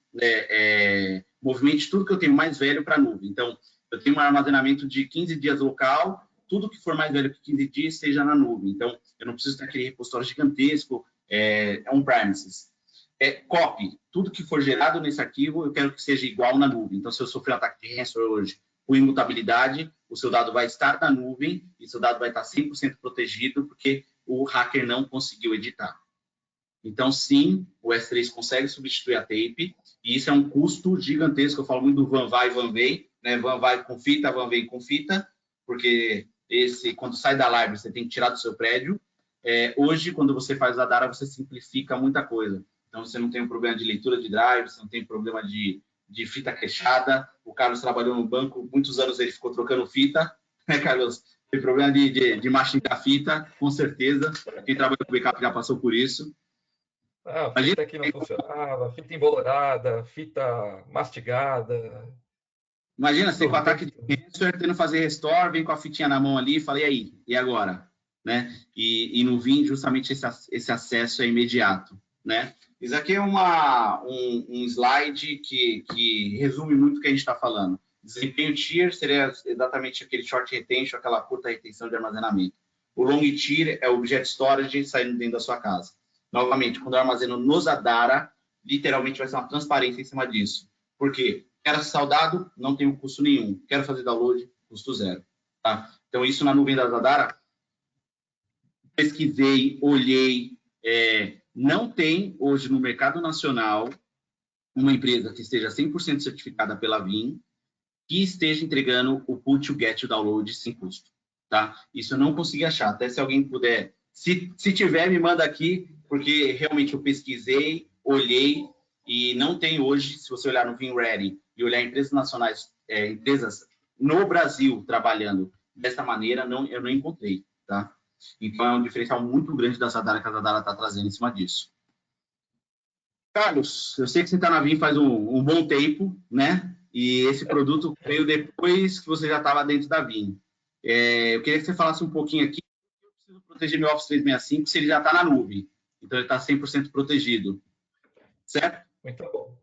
Movimente tudo que eu tenho mais velho para a nuvem. Então, eu tenho um armazenamento de 15 dias local, tudo que for mais velho que 15 dias esteja na nuvem. Então, eu não preciso ter aquele repositório gigantesco, on-premises. Copy, tudo que for gerado nesse arquivo, eu quero que seja igual na nuvem. Então, se eu sofrer um ataque de ransomware hoje com imutabilidade, o seu dado vai estar na nuvem e seu dado vai estar 100% protegido porque o hacker não conseguiu editar. Então, sim, o S3 consegue substituir a tape e isso é um custo gigantesco. Eu falo muito do van vai, van vem, né? Van vai com fita, van vem com fita, porque quando sai da library, você tem que tirar do seu prédio. Hoje, quando você faz a Zadara, você simplifica muita coisa. Então, você não tem um problema de leitura de drive, você não tem problema de fita queixada. O Carlos trabalhou no banco, muitos anos ele ficou trocando fita, né, Carlos? Tem problema de mastigar fita, com certeza. Quem trabalha com backup já passou por isso. Fita que não funcionava, fita embolorada, fita mastigada. Imagina, você com ataque de ransomware, tendo que fazer restore, vem com a fitinha na mão ali e fala, e aí? E agora? Né? E no VIN, justamente esse acesso é imediato, né? Isso aqui é um slide que resume muito o que a gente está falando. Desempenho tier seria exatamente aquele short retention, aquela curta retenção de armazenamento. O long tier é o object storage saindo dentro da sua casa. Novamente, quando eu armazeno no Zadara, literalmente vai ser uma transparência em cima disso. Por quê? Quero ser saudado, não tem custo nenhum. Quero fazer download, custo zero. Tá? Então, isso na nuvem da Zadara, pesquisei, olhei, não tem hoje no mercado nacional uma empresa que esteja 100% certificada pela VIN que esteja entregando o pull to get o download sem custo. Tá? Isso eu não consegui achar. Até se alguém puder, se tiver, me manda aqui, porque realmente eu pesquisei, olhei e não tem hoje, se você olhar no VinReady e olhar empresas nacionais, empresas no Brasil trabalhando dessa maneira, eu não encontrei. Tá? Então, é um diferencial muito grande da Zadara que a Zadara está trazendo em cima disso. Carlos, eu sei que você está na VIN faz um bom tempo, né? E esse produto veio depois que você já estava dentro da VIN. Eu queria que você falasse um pouquinho aqui. Eu preciso proteger meu Office 365 se ele já está na nuvem. Então, ele está 100% protegido. certo? Muito bom.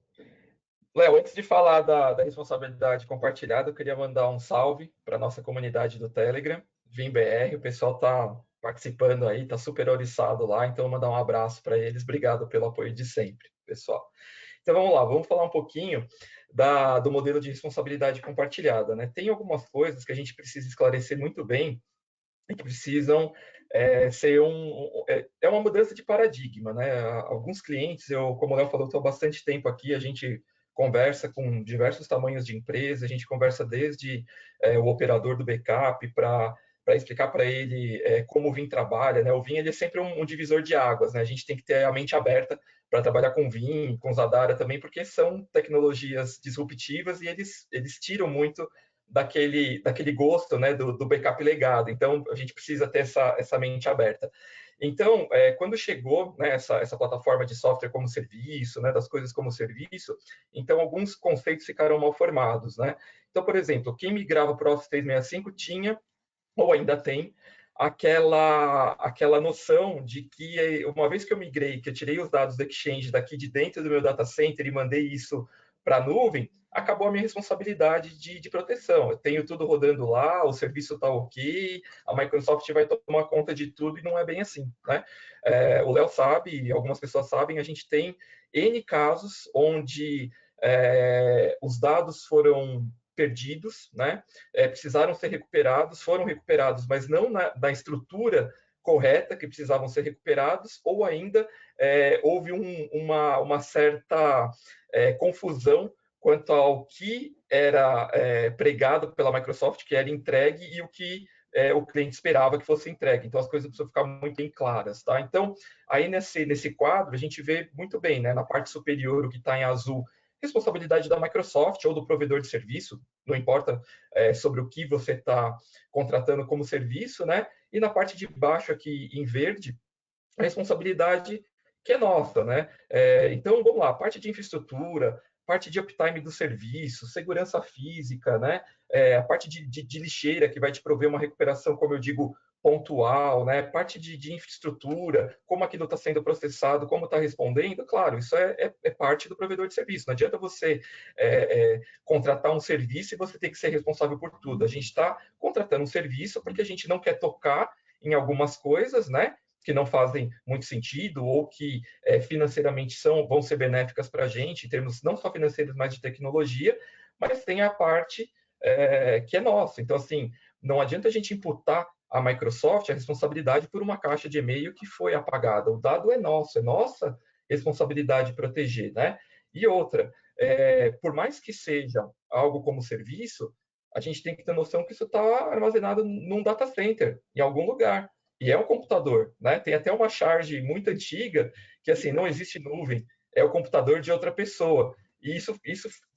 Léo, antes de falar da responsabilidade compartilhada, eu queria mandar um salve para a nossa comunidade do Telegram, VimBR. O pessoal está participando aí, está super oriçado lá, então vou mandar um abraço para eles. Obrigado pelo apoio de sempre, pessoal. Então vamos lá, vamos falar um pouquinho do modelo de responsabilidade compartilhada, né? Tem algumas coisas que a gente precisa esclarecer muito bem e que precisam ser uma mudança de paradigma, né? Alguns clientes, como o Léo falou, estou há bastante tempo aqui, a gente conversa com diversos tamanhos de empresa, a gente conversa desde o operador do backup para explicar para ele como o Vim trabalha, né? O Vim ele é sempre um divisor de águas, né? A gente tem que ter a mente aberta para trabalhar com Vim, com Zadara também, porque são tecnologias disruptivas e eles tiram muito daquele gosto, né, do backup legado. Então, a gente precisa ter essa mente aberta. Então, quando chegou, né, essa plataforma de software como serviço, né, das coisas como serviço, então alguns conceitos ficaram mal formados, né? Então, por exemplo, quem migrava para o Office 365 tinha, ou ainda tem, aquela noção de que uma vez que eu migrei, que eu tirei os dados do Exchange daqui de dentro do meu data center e mandei isso para a nuvem, acabou a minha responsabilidade de proteção. Eu tenho tudo rodando lá, o serviço está ok, a Microsoft vai tomar conta de tudo e não é bem assim, né? O Léo sabe, algumas pessoas sabem, a gente tem N casos onde os dados foram perdidos, né? Precisaram ser recuperados, foram recuperados, mas não na estrutura correta que precisavam ser recuperados, ou ainda houve uma certa confusão quanto ao que era pregado pela Microsoft, que era entregue, e o que o cliente esperava que fosse entregue. Então, as coisas precisam ficar muito bem claras, tá? Então, aí nesse quadro, a gente vê muito bem, né? Na parte superior, o que está em azul, responsabilidade da Microsoft ou do provedor de serviço, não importa sobre o que você está contratando como serviço, né? E na parte de baixo aqui, em verde, a responsabilidade que é nossa, né? Então, vamos lá, parte de infraestrutura, parte de uptime do serviço, segurança física, né? A parte de lixeira, que vai te prover uma recuperação, como eu digo, pontual, né? Parte de infraestrutura, como aquilo está sendo processado, como está respondendo, claro, isso é parte do provedor de serviço. Não adianta você contratar um serviço e você ter que ser responsável por tudo. A gente está contratando um serviço porque a gente não quer tocar em algumas coisas, né? Que não fazem muito sentido ou que financeiramente vão ser benéficas para a gente, em termos não só financeiros, mas de tecnologia, mas tem a parte que é nossa. Então, assim, não adianta a gente imputar à Microsoft a responsabilidade por uma caixa de e-mail que foi apagada. O dado é nossa responsabilidade proteger, né? E outra, por mais que seja algo como serviço, a gente tem que ter noção que isso está armazenado num data center, em algum lugar. E é um computador, né? Tem até uma charge muito antiga que, assim, não existe nuvem, é o computador de outra pessoa. E isso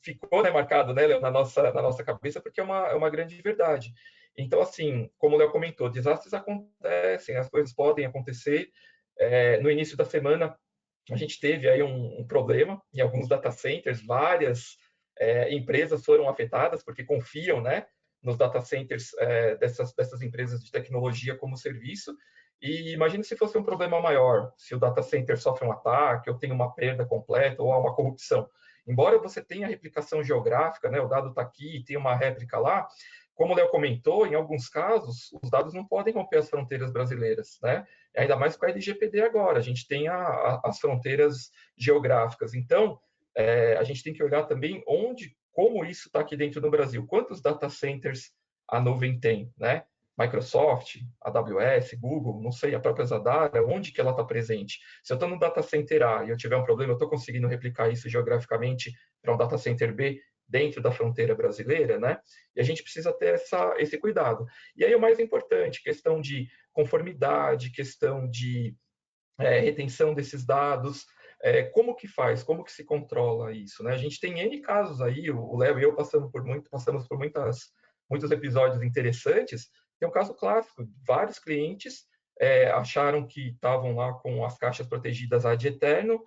ficou, né, marcado, né, Léo, na nossa cabeça, porque é uma grande verdade. Então, assim, como o Léo comentou, desastres acontecem, as coisas podem acontecer. No início da semana, a gente teve aí um problema em alguns data centers, várias empresas foram afetadas porque confiam, né, nos data centers dessas empresas de tecnologia como serviço. E imagine se fosse um problema maior, se o data center sofre um ataque, ou tem uma perda completa, ou há uma corrupção. Embora você tenha a replicação geográfica, né, o dado está aqui e tem uma réplica lá, como o Léo comentou, em alguns casos, os dados não podem romper as fronteiras brasileiras, né? Ainda mais com a LGPD agora, a gente tem as fronteiras geográficas. Então, a gente tem que olhar também como isso está aqui dentro do Brasil. Quantos data centers a nuvem tem, né? Microsoft, AWS, Google, não sei, a própria Zadara, onde que ela está presente? Se eu estou no data center A e eu tiver um problema, eu estou conseguindo replicar isso geograficamente para um data center B dentro da fronteira brasileira, né? E a gente precisa ter esse cuidado. E aí o mais importante, questão de conformidade, questão de retenção desses dados, como que faz, como que se controla isso, né? A gente tem N casos aí, o Léo e eu passamos por muitos episódios interessantes. Tem um caso clássico, vários clientes acharam que estavam lá com as caixas protegidas ad eterno,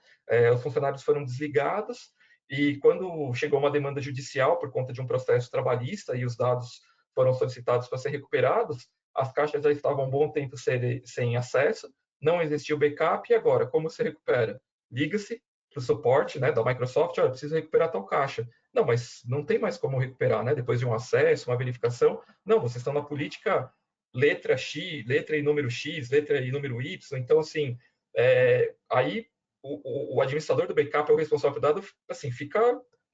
os funcionários foram desligados, e quando chegou uma demanda judicial por conta de um processo trabalhista e os dados foram solicitados para ser recuperados, as caixas já estavam um bom tempo sem acesso, não existiu backup, e agora, como se recupera? Liga-se o suporte, né, da Microsoft, olha, preciso recuperar tal caixa. Não, mas não tem mais como recuperar, né? Depois de um acesso, uma verificação. Não, vocês estão na política letra X, letra e número X, letra e número Y. Então, assim, aí o administrador do backup é o responsável pelo dado, assim, fica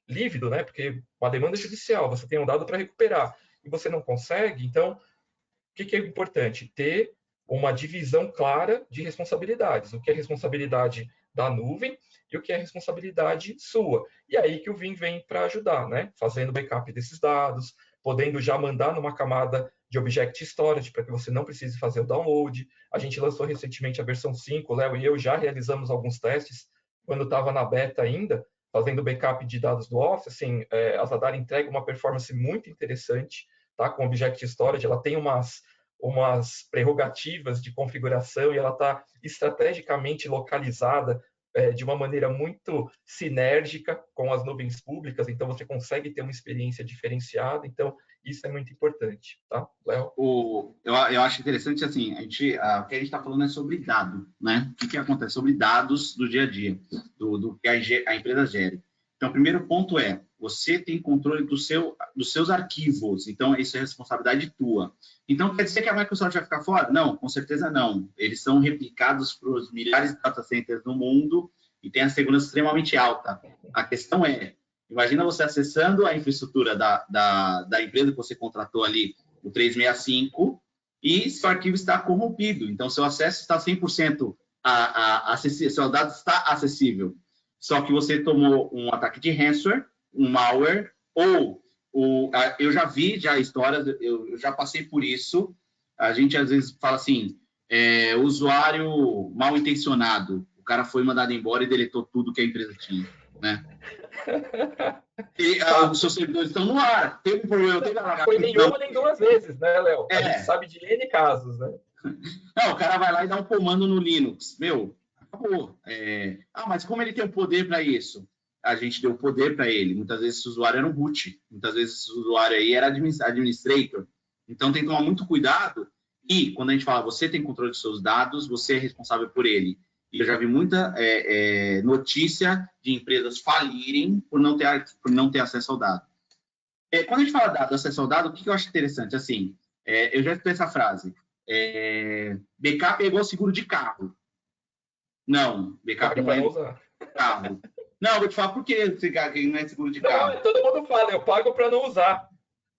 lívido, né? Porque uma demanda judicial, você tem um dado para recuperar e você não consegue, então, o que é importante? Ter uma divisão clara de responsabilidades. O que é responsabilidade da nuvem e o que é responsabilidade sua. E aí que o Vim vem para ajudar, né? Fazendo backup desses dados, podendo já mandar numa camada de Object Storage para que você não precise fazer o download. A gente lançou recentemente a versão 5, o Léo e eu já realizamos alguns testes quando estava na beta ainda, fazendo backup de dados do Office. Assim, a Zadara entrega uma performance muito interessante, tá? Com Object Storage, ela tem umas prerrogativas de configuração e ela está estrategicamente localizada de uma maneira muito sinérgica com as nuvens públicas, então você consegue ter uma experiência diferenciada, então isso é muito importante, tá, Léo? Eu acho interessante, assim, o que a gente está falando é sobre dado, né? O que acontece? Sobre dados do dia a dia, do que a empresa gere. Então, o primeiro ponto é, você tem controle dos seus arquivos, então isso é responsabilidade tua. Então, quer dizer que a Microsoft vai ficar fora? Não, com certeza não. Eles são replicados para os milhares de data centers no mundo e tem a segurança extremamente alta. A questão é, imagina você acessando a infraestrutura da empresa que você contratou ali, o 365, e seu arquivo está corrompido. Então, seu acesso está 100% acessível, seu dado está acessível. Só que você tomou um ataque de ransomware, um malware, ou eu já vi histórias, eu já passei por isso. A gente às vezes fala assim, usuário mal intencionado, o cara foi mandado embora e deletou tudo que a empresa tinha, né? E os seus servidores estão no ar, teve um problema, teve alagamento. Foi nenhuma nem duas vezes, né, Léo? A gente sabe de N casos, né? Não, o cara vai lá e dá um comando no Linux, acabou. Mas como ele tem o poder para isso? A gente deu o poder para ele. Muitas vezes esse usuário era um root, muitas vezes esse usuário aí era administrator. Então tem que tomar muito cuidado. E quando a gente fala, você tem controle dos seus dados, você é responsável por ele. E eu já vi muita notícia de empresas falirem por não ter acesso ao dado. Quando a gente fala acesso ao dado, o que eu acho interessante? Assim, eu já escutei essa frase. Backup é igual seguro de carro. Não, backup não é carro. Não, vou te falar por que não é seguro de carro. Não, todo mundo fala, eu pago para não usar.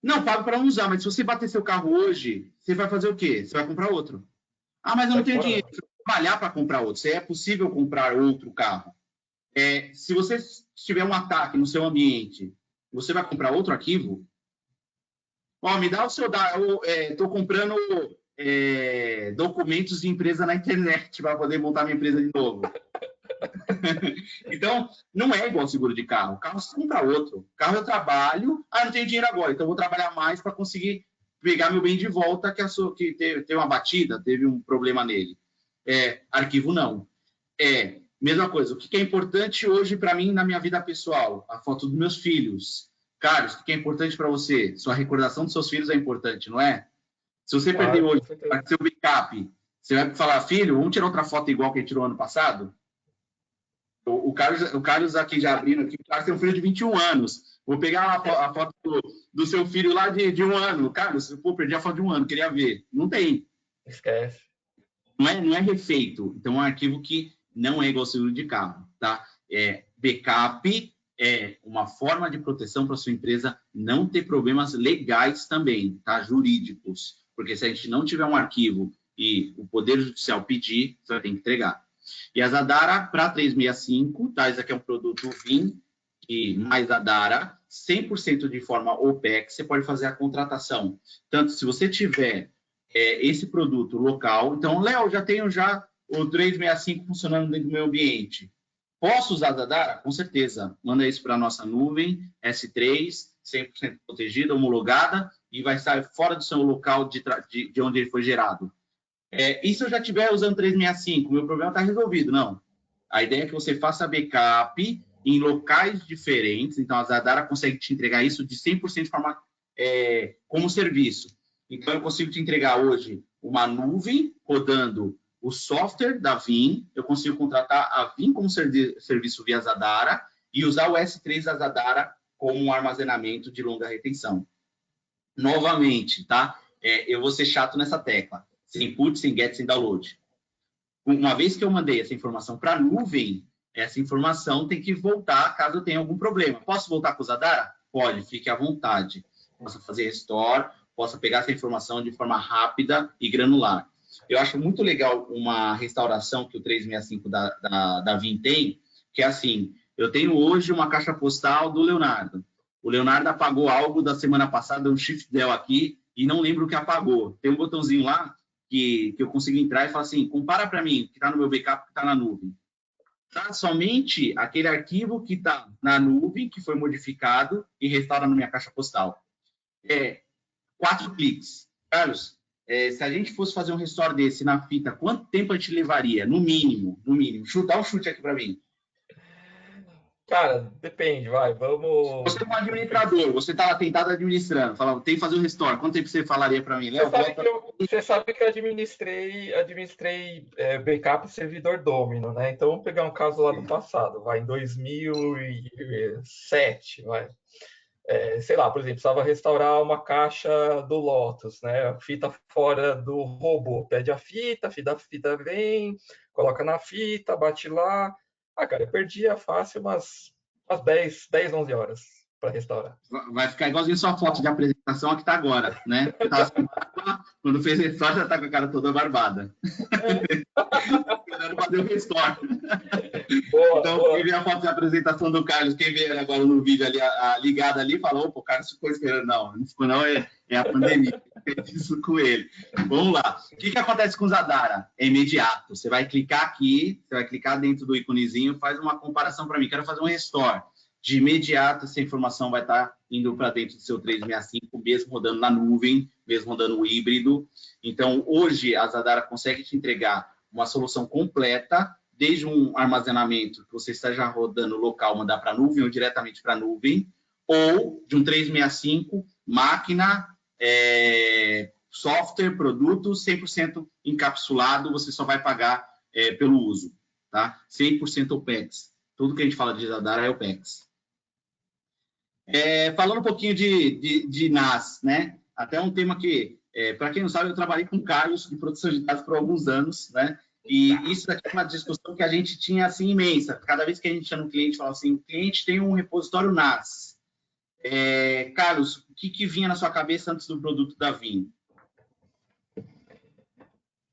Não, pago para não usar, mas se você bater seu carro hoje, você vai fazer o quê? Você vai comprar outro. Ah, mas eu não tenho dinheiro. Você vai trabalhar para comprar outro. Se é possível comprar outro carro. Se você tiver um ataque no seu ambiente, você vai comprar outro arquivo? Me dá o seu dado. Estou comprando documentos de empresa na internet para poder montar minha empresa de novo. Então, não é igual seguro de carro. O carro você compra outro. O carro eu trabalho, não tenho dinheiro agora, então eu vou trabalhar mais para conseguir pegar meu bem de volta, que teve uma batida, teve um problema nele. Arquivo não. Mesma coisa. O que é importante hoje para mim na minha vida pessoal? A foto dos meus filhos. Carlos, o que é importante para você? Sua recordação dos seus filhos é importante, não é? Se você perder hoje seu backup, você vai falar, filho, vamos tirar outra foto igual que a gente tirou ano passado? O Carlos aqui já abrindo aqui, o Carlos tem um filho de 21 anos. Vou pegar a foto do seu filho lá de 1 ano. Carlos, perdi a foto de 1 ano, queria ver. Não tem. Esquece. Não é refeito. Então, é um arquivo que não é igual ao seguro de carro, tá? Backup é uma forma de proteção para a sua empresa não ter problemas legais também, tá? Jurídicos. Porque se a gente não tiver um arquivo e o Poder Judicial pedir, você vai ter que entregar. E a Zadara para 365, tá? Esse aqui é um produto Vim e mais Zadara, 100% de forma OPEX, você pode fazer a contratação. Tanto se você tiver esse produto local, então, Léo, já tenho o 365 funcionando dentro do meu ambiente. Posso usar a Zadara? Com certeza. Manda isso para a nossa nuvem, S3, 100% protegida, homologada, e vai sair fora do seu local de onde ele foi gerado. E se eu já estiver usando 365, meu problema está resolvido? Não. A ideia é que você faça backup em locais diferentes, então a Zadara consegue te entregar isso de 100% de forma como serviço. Então, eu consigo te entregar hoje uma nuvem rodando o software da Vim, eu consigo contratar a Vim como serviço via Zadara e usar o S3 da Zadara como um armazenamento de longa retenção. Novamente, tá? Eu vou ser chato nessa tecla. Sem put, sem get, sem download. Uma vez que eu mandei essa informação para a nuvem, essa informação tem que voltar caso eu tenha algum problema. Posso voltar com o Zadara? Pode, fique à vontade. Posso fazer restore, posso pegar essa informação de forma rápida e granular. Eu acho muito legal uma restauração que o 365 da Vim tem, que é assim, eu tenho hoje uma caixa postal do Leonardo. O Leonardo apagou algo da semana passada, um shift del aqui, e não lembro o que apagou. Tem um botãozinho lá que eu consigo entrar e falar assim, compara para mim, que está no meu backup, que está na nuvem. Tá somente aquele arquivo que está na nuvem, que foi modificado, e restaura na minha caixa postal. 4 cliques. Carlos, se a gente fosse fazer um restore desse na fita, quanto tempo a gente levaria? No mínimo. Dá um chute aqui para mim. Cara, depende, vai, vamos... Você é um administrador, você está lá tentado administrando, fala, tem que fazer um restore, quanto tempo você falaria para mim? Léo, você sabe que eu administrei backup servidor Domino, né? Então, vamos pegar um caso lá do passado, vai, em 2007, vai. Sei lá, por exemplo, precisava restaurar uma caixa do Lotus, né? A fita fora do robô, pede a fita vem, coloca na fita, bate lá. Cara, eu perdia fácil umas 10, 11 horas para restaurar. Vai ficar igualzinho sua foto de apresentação que tá agora, né? Quando fez restore, já tá com a cara toda barbada. Esperando fazer o restore. Então, quem vê a foto de apresentação do Carlos, quem vê agora no vídeo ali, ligado ali, falou, opa, o Carlos ficou esperando. Não ficou não, é a pandemia. Fez isso com ele. Vamos lá. O que acontece com o Zadara? É imediato. Você vai clicar aqui, você vai clicar dentro do íconezinho, faz uma comparação para mim. Quero fazer um restore. De imediato, essa informação vai estar indo para dentro do seu 365, mesmo rodando na nuvem, mesmo rodando o híbrido. Então, hoje, a Zadara consegue te entregar uma solução completa, desde um armazenamento que você esteja rodando local, mandar para a nuvem ou diretamente para a nuvem, ou de um 365, máquina, software, produto, 100% encapsulado, você só vai pagar pelo uso, tá? 100% OPEX. Tudo que a gente fala de Zadara é OPEX. Falando um pouquinho de NAS, né? Até um tema que, para quem não sabe, eu trabalhei com Carlos de produção de dados por alguns anos, né? E isso daqui é uma discussão que a gente tinha, assim, imensa. Cada vez que a gente chama um cliente, fala assim, o cliente tem um repositório NAS. Carlos, o que vinha na sua cabeça antes do produto da Vim?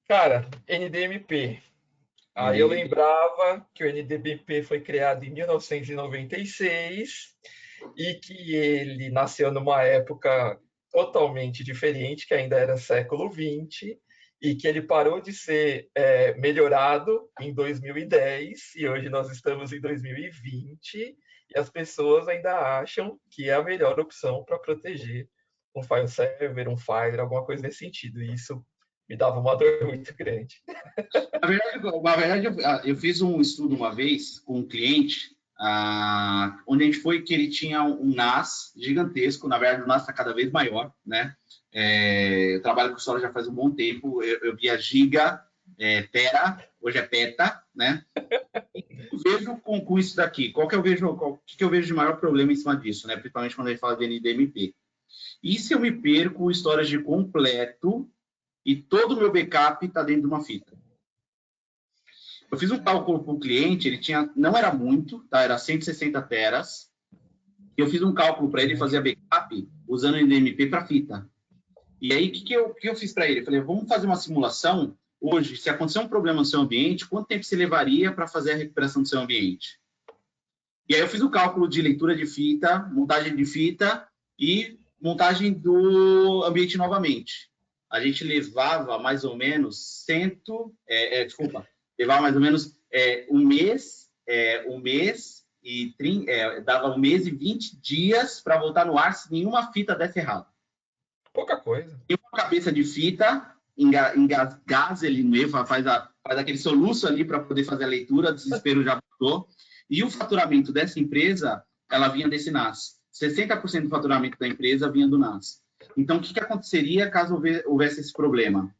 Cara, NDMP. Aí eu lembrava que o NDMP foi criado em 1996 e que ele nasceu numa época totalmente diferente, que ainda era século XX, e que ele parou de ser melhorado em 2010, e hoje nós estamos em 2020, e as pessoas ainda acham que é a melhor opção para proteger um file server, um Filer, alguma coisa nesse sentido. E isso me dava uma dor muito grande. Na verdade, eu fiz um estudo uma vez com um cliente, onde a gente foi que ele tinha um NAS gigantesco. Na verdade, o NAS está cada vez maior, né? Eu trabalho com história já faz um bom tempo. Eu via giga, tera, hoje é peta, né? E eu vejo com isso daqui. O que eu vejo de maior problema em cima disso, né? Principalmente quando a gente fala de NDMP. E se eu me perco o storage completo e todo o meu backup está dentro de uma fita? Eu fiz um cálculo para o cliente, ele não era muito, tá? Era 160 teras. E eu fiz um cálculo para ele fazer a backup usando o NDMP para fita. E aí, o que eu fiz para ele? Eu falei, vamos fazer uma simulação hoje. Se acontecer um problema no seu ambiente, quanto tempo você levaria para fazer a recuperação do seu ambiente? E aí eu fiz o cálculo de leitura de fita, montagem de fita e montagem do ambiente novamente. A gente levava mais ou menos levava mais ou menos um mês e dava 1 mês e 20 dias para voltar no ar se nenhuma fita desse errado. Pouca coisa. E uma cabeça de fita, engasga ele no meio, faz aquele soluço ali para poder fazer a leitura, o desespero já voltou. E o faturamento dessa empresa, ela vinha desse NAS. 60% do faturamento da empresa vinha do NAS. Então, o que aconteceria caso houvesse esse problema?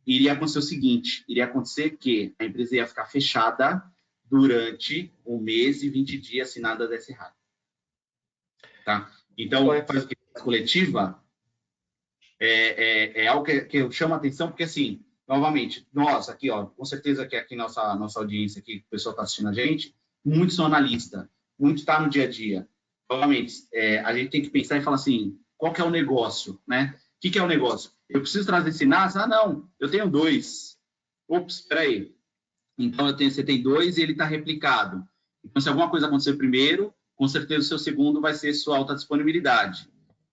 iria acontecer o seguinte, iria acontecer que a empresa ia ficar fechada durante 1 mês e 20 dias se nada desse errado. Tá? Então, faz o que? A coletiva é algo que eu chamo a atenção, porque, assim, novamente, nós aqui, ó, com certeza que aqui nossa audiência, aqui, o pessoal está assistindo a gente, muitos são analistas, muitos estão no dia a dia. Novamente, a gente tem que pensar e falar assim, qual que é o negócio, né? O que é o negócio? Eu preciso trazer esse NAS? Ah, não, eu tenho 2. Ops, espera aí. Então, você tem 2 e ele está replicado. Então, se alguma coisa acontecer primeiro, com certeza o seu segundo vai ser sua alta disponibilidade.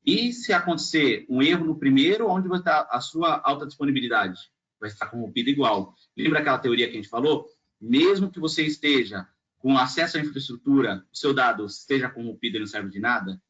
E se acontecer um erro no primeiro, onde vai estar a sua alta disponibilidade? Vai estar corrompida igual. Lembra aquela teoria que a gente falou? Mesmo que você esteja com acesso à infraestrutura, o seu dado esteja corrompido e não serve de nada?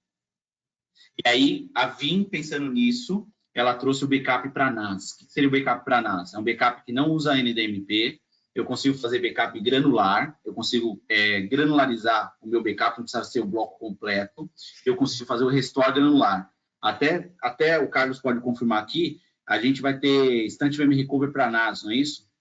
E aí, a VIM, pensando nisso, ela trouxe o backup para NAS. O que seria o backup para NAS? É um backup que não usa NDMP, eu consigo fazer backup granular, eu consigo granularizar o meu backup, não precisa ser o bloco completo, eu consigo fazer o restore granular. Até o Carlos pode confirmar aqui, a gente vai ter Instant Memory Recovery para NAS, não é isso?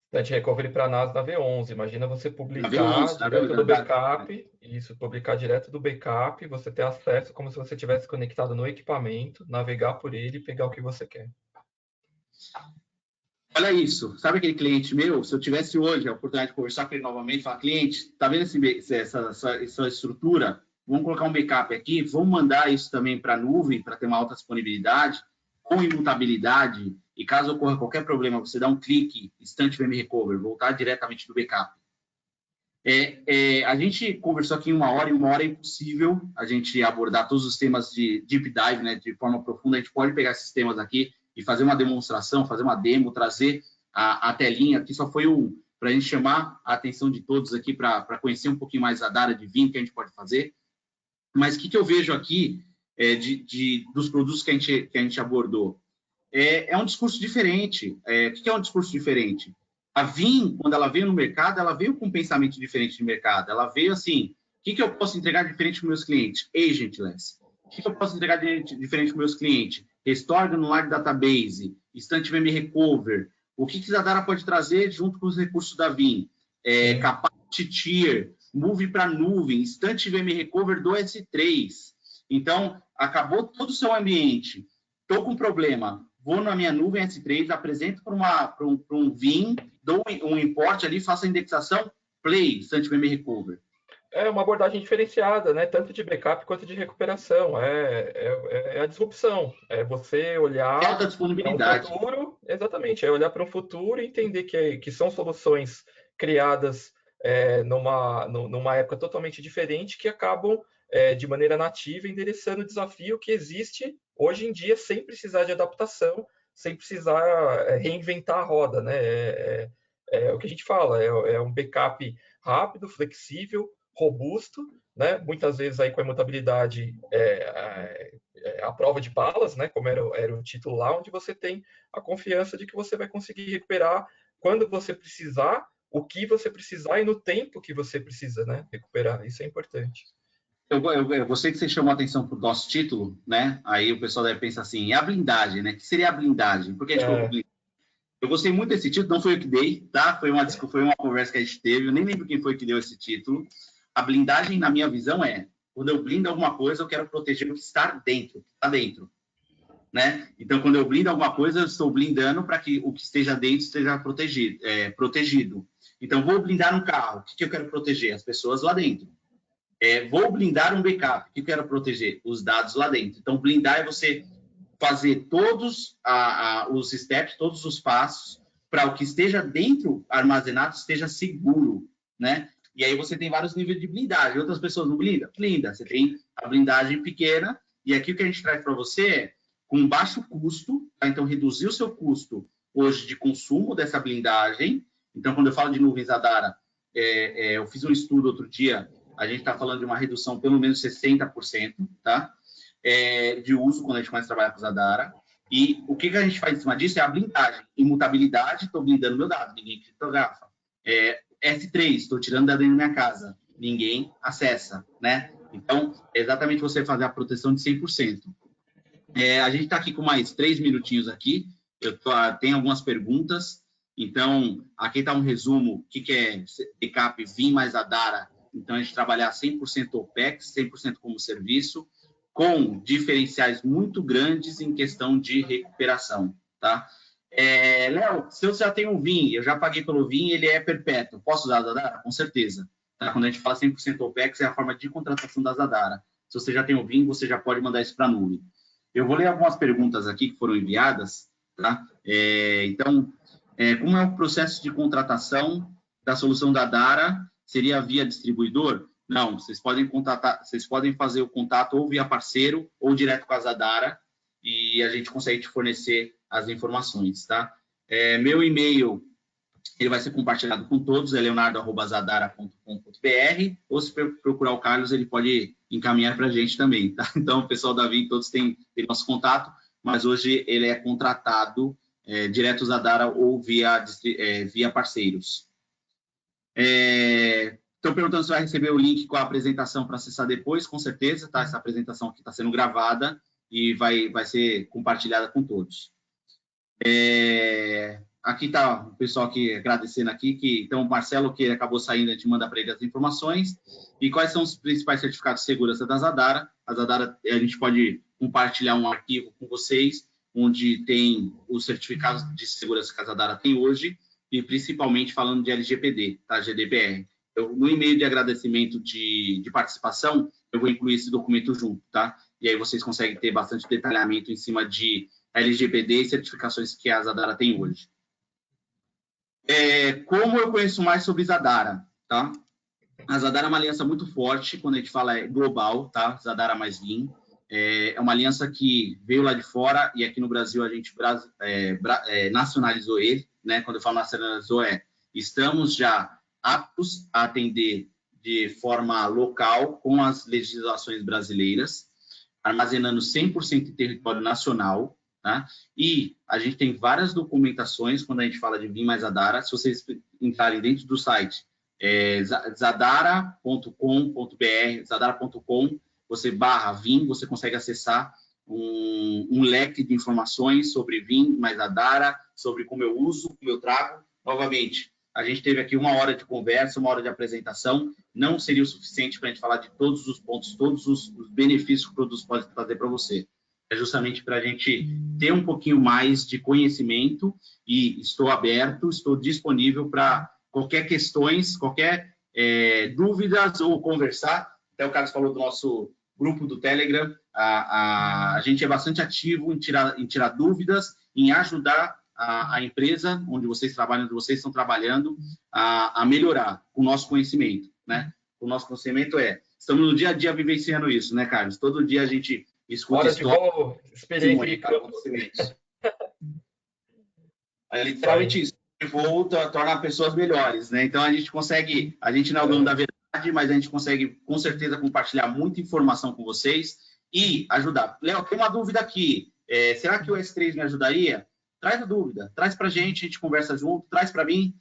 Instant Recovery para NAS na V11. Imagina você publicar V11, direto do backup, isso, publicar direto do backup, você ter acesso como se você tivesse conectado no equipamento, navegar por ele e pegar o que você quer. Olha isso, sabe aquele cliente meu? Se eu tivesse hoje a oportunidade de conversar com ele novamente, falar, cliente, tá vendo essa estrutura? Vamos colocar um backup aqui, vamos mandar isso também para a nuvem, para ter uma alta disponibilidade, com imutabilidade, e caso ocorra qualquer problema, você dá um clique, Instant Memory Recovery, voltar diretamente do backup. A gente conversou aqui em 1 hora, e 1 hora é impossível a gente abordar todos os temas de deep dive, né, de forma profunda. A gente pode pegar esses temas aqui e fazer uma demonstração, fazer uma demo, trazer a telinha, aqui só foi para a gente chamar a atenção de todos aqui para conhecer um pouquinho mais a Dara de VIM que a gente pode fazer. Mas o que eu vejo aqui dos produtos que a gente abordou? É um discurso diferente. O que é um discurso diferente? A VIM, quando ela veio no mercado, ela veio com um pensamento diferente de mercado. Ela veio assim, o que eu posso entregar diferente para meus clientes? Agentless. O que eu posso entregar diferente para meus clientes? Restore granular database, Instant Memory Recover. O que a Dara pode trazer junto com os recursos da VIM? Capacity Tier, Move para nuvem, Instant Memory Recover do S3. Então, acabou todo o seu ambiente. Estou com um problema. Vou na minha nuvem S3, apresento para um VIM, dou um import ali, faço a indexação, play, Instant Memory Recover. É uma abordagem diferenciada, né? Tanto de backup quanto de recuperação. É a disrupção. É você olhar alta disponibilidade. Para um futuro, exatamente. É olhar para um futuro e entender que são soluções criadas numa época totalmente diferente que acabam, de maneira nativa, endereçando o desafio que existe hoje em dia sem precisar de adaptação, sem precisar reinventar a roda, né? É o que a gente fala, é um backup rápido, flexível, robusto, né? Muitas vezes aí com a imutabilidade a prova de balas, né? Como era o título lá, onde você tem a confiança de que você vai conseguir recuperar quando você precisar, o que você precisar e no tempo que você precisa, né? Recuperar. Isso é importante. Eu gostei que você chamou a atenção para o nosso título, né? Aí o pessoal deve pensar assim, e a blindagem, né? O que seria a blindagem? Por que a gente colocou blindagem? Eu gostei muito desse título, não foi eu que dei, tá? Foi uma conversa que a gente teve, eu nem lembro quem foi que deu esse título. A blindagem, na minha visão, quando eu blindo alguma coisa, eu quero proteger o que está dentro, né? Então, quando eu blindo alguma coisa, eu estou blindando para que o que esteja dentro esteja protegido. Então, vou blindar um carro, o que eu quero proteger? As pessoas lá dentro. Vou blindar um backup, o que eu quero proteger? Os dados lá dentro. Então, blindar é você fazer todos os steps, todos os passos, para o que esteja dentro armazenado esteja seguro, né? E aí você tem vários níveis de blindagem. Outras pessoas não blindam? Blinda. Você tem a blindagem pequena, e aqui o que a gente traz para você é com baixo custo, tá? Então reduzir o seu custo hoje de consumo dessa blindagem. Então, quando eu falo de nuvens Adara, eu fiz um estudo outro dia, a gente está falando de uma redução pelo menos 60%, tá? De uso quando a gente começa a trabalhar com Zadara. E o que a gente faz em cima disso é a blindagem. Imutabilidade, estou blindando meu dado, ninguém criptografa. S3, estou tirando da dentro da minha casa, ninguém acessa, né? Então, é exatamente você fazer a proteção de 100%. A gente está aqui com mais 3 minutinhos aqui. tenho algumas perguntas. Então, aqui está um resumo, o que é backup, Vim mais Adara. Então, a gente trabalhar 100% OPEX, 100% como serviço, com diferenciais muito grandes em questão de recuperação, tá? Léo, se eu já tenho um Vim, eu já paguei pelo Vim, ele é perpétuo, posso usar a Zadara? Com certeza. Tá? Quando a gente fala 100% OPEX, é a forma de contratação da Zadara. Se você já tem o Vim, você já pode mandar isso para a nuvem. Eu vou ler algumas perguntas aqui que foram enviadas, tá? Então, como é o processo de contratação da solução da Dara? Seria via distribuidor? Não, vocês podem fazer o contato ou via parceiro ou direto com a Zadara e a gente consegue te fornecer as informações, tá? Meu e-mail, ele vai ser compartilhado com todos, é leonardo@zadara.com.br, ou se procurar o Carlos, ele pode encaminhar para a gente também, tá? Então, o pessoal da Vim, todos têm nosso contato, mas hoje ele é contratado direto Zadara ou via parceiros. Estão perguntando se vai receber o link com a apresentação para acessar depois, com certeza, tá? Essa apresentação aqui está sendo gravada e vai ser compartilhada com todos. Aqui está o pessoal aqui agradecendo aqui, então o Marcelo, que acabou saindo, a gente manda para ele as informações. E quais são os principais certificados de segurança da Zadara? A Zadara, a gente pode compartilhar um arquivo com vocês, onde tem os certificados de segurança que a Zadara tem hoje, e principalmente falando de LGPD, tá? GDPR. No e-mail de agradecimento de participação, eu vou incluir esse documento junto, tá? E aí vocês conseguem ter bastante detalhamento em cima de LGPD e certificações que a Zadara tem hoje. Como eu conheço mais sobre Zadara, tá? A Zadara é uma aliança muito forte, quando a gente fala global, tá? Zadara mais Vim. É uma aliança que veio lá de fora e aqui no Brasil a gente nacionalizou ele, né? Quando eu falo nacionalizou, estamos já aptos a atender de forma local com as legislações brasileiras, armazenando 100% em território nacional, tá? E a gente tem várias documentações quando a gente fala de Vim mais Zadara. Se vocês entrarem dentro do site zadara.com.br, zadara.com, você /Vim, você consegue acessar um leque de informações sobre Vim mais Zadara, sobre como eu uso, como eu trago. Novamente, a gente teve aqui 1 hora de conversa, 1 hora de apresentação, não seria o suficiente para a gente falar de todos os pontos, todos os benefícios que o produto pode trazer para você. É justamente para a gente ter um pouquinho mais de conhecimento e estou aberto, estou disponível para qualquer questões, qualquer dúvidas ou conversar. Até o Carlos falou do nosso grupo do Telegram, a gente é bastante ativo em tirar dúvidas, em ajudar a empresa onde vocês trabalham, onde vocês estão trabalhando, a melhorar o nosso conhecimento, né? O nosso conhecimento estamos no dia a dia vivenciando isso, né, Carlos? Todo dia a gente escuta história, experiência, literalmente isso. Torna pessoas melhores, né? Então a gente não é o dono da verdade, mas a gente consegue com certeza compartilhar muita informação com vocês e ajudar. Léo, tem uma dúvida aqui. Será que o S3 me ajudaria? Traz a dúvida, traz para a gente conversa junto, traz para mim.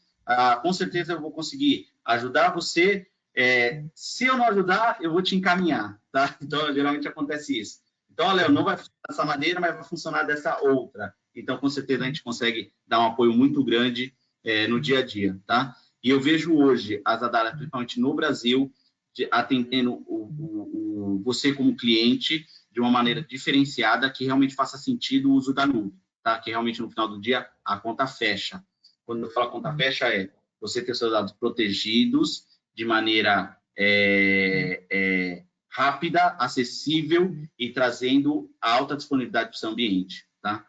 Com certeza eu vou conseguir ajudar você. Se eu não ajudar, eu vou te encaminhar, tá? Então geralmente acontece isso. Então, Léo, não vai funcionar dessa maneira, mas vai funcionar dessa outra. Então, com certeza, a gente consegue dar um apoio muito grande no dia a dia, tá? E eu vejo hoje a Zadara, principalmente no Brasil, atendendo você como cliente de uma maneira diferenciada, que realmente faça sentido o uso da nuvem, tá? Que realmente, no final do dia, a conta fecha. Quando eu falo conta fecha, você ter seus dados protegidos de maneira rápida, acessível e trazendo a alta disponibilidade para o seu ambiente, tá?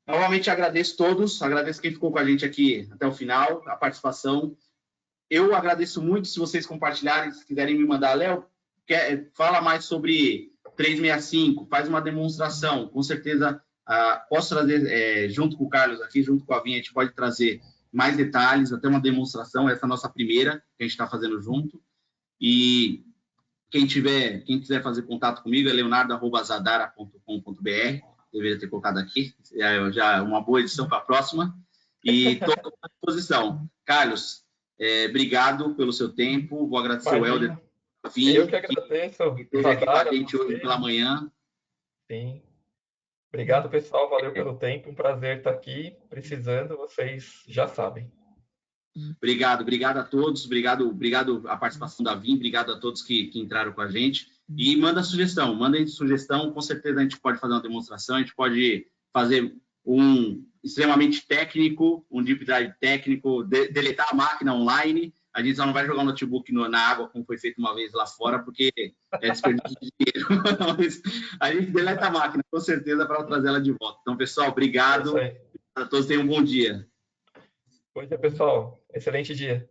Novamente agradeço todos, agradeço quem ficou com a gente aqui até o final, a participação. Eu agradeço muito se vocês compartilharem, se quiserem me mandar, Léo, fala mais sobre 365, faz uma demonstração, com certeza posso trazer, junto com o Carlos aqui, junto com a Vinha, a gente pode trazer mais detalhes, até uma demonstração, essa é a nossa primeira, que a gente está fazendo junto. E quem quiser fazer contato comigo é leonardo@zadara.com.br, deveria ter colocado aqui, já uma boa edição para a próxima, e estou à disposição. Carlos, obrigado pelo seu tempo, vou agradecer o Helder. Eu que agradeço. Que esteve aqui com a gente hoje pela manhã. Sim. Obrigado, pessoal. Valeu pelo tempo. Um prazer estar aqui. Precisando, vocês já sabem. Obrigado a todos. Obrigado a participação da Vim. Obrigado a todos que entraram com a gente. E mandem sugestão. Com certeza a gente pode fazer uma demonstração. A gente pode fazer um extremamente técnico, um deep drive técnico, deletar a máquina online. A gente só não vai jogar o notebook na água, como foi feito uma vez lá fora, porque é desperdício de dinheiro. Mas a gente deleta a máquina, com certeza, para trazer ela de volta. Então, pessoal, obrigado. A todos tenham um bom dia. Bom dia, pessoal. Excelente dia.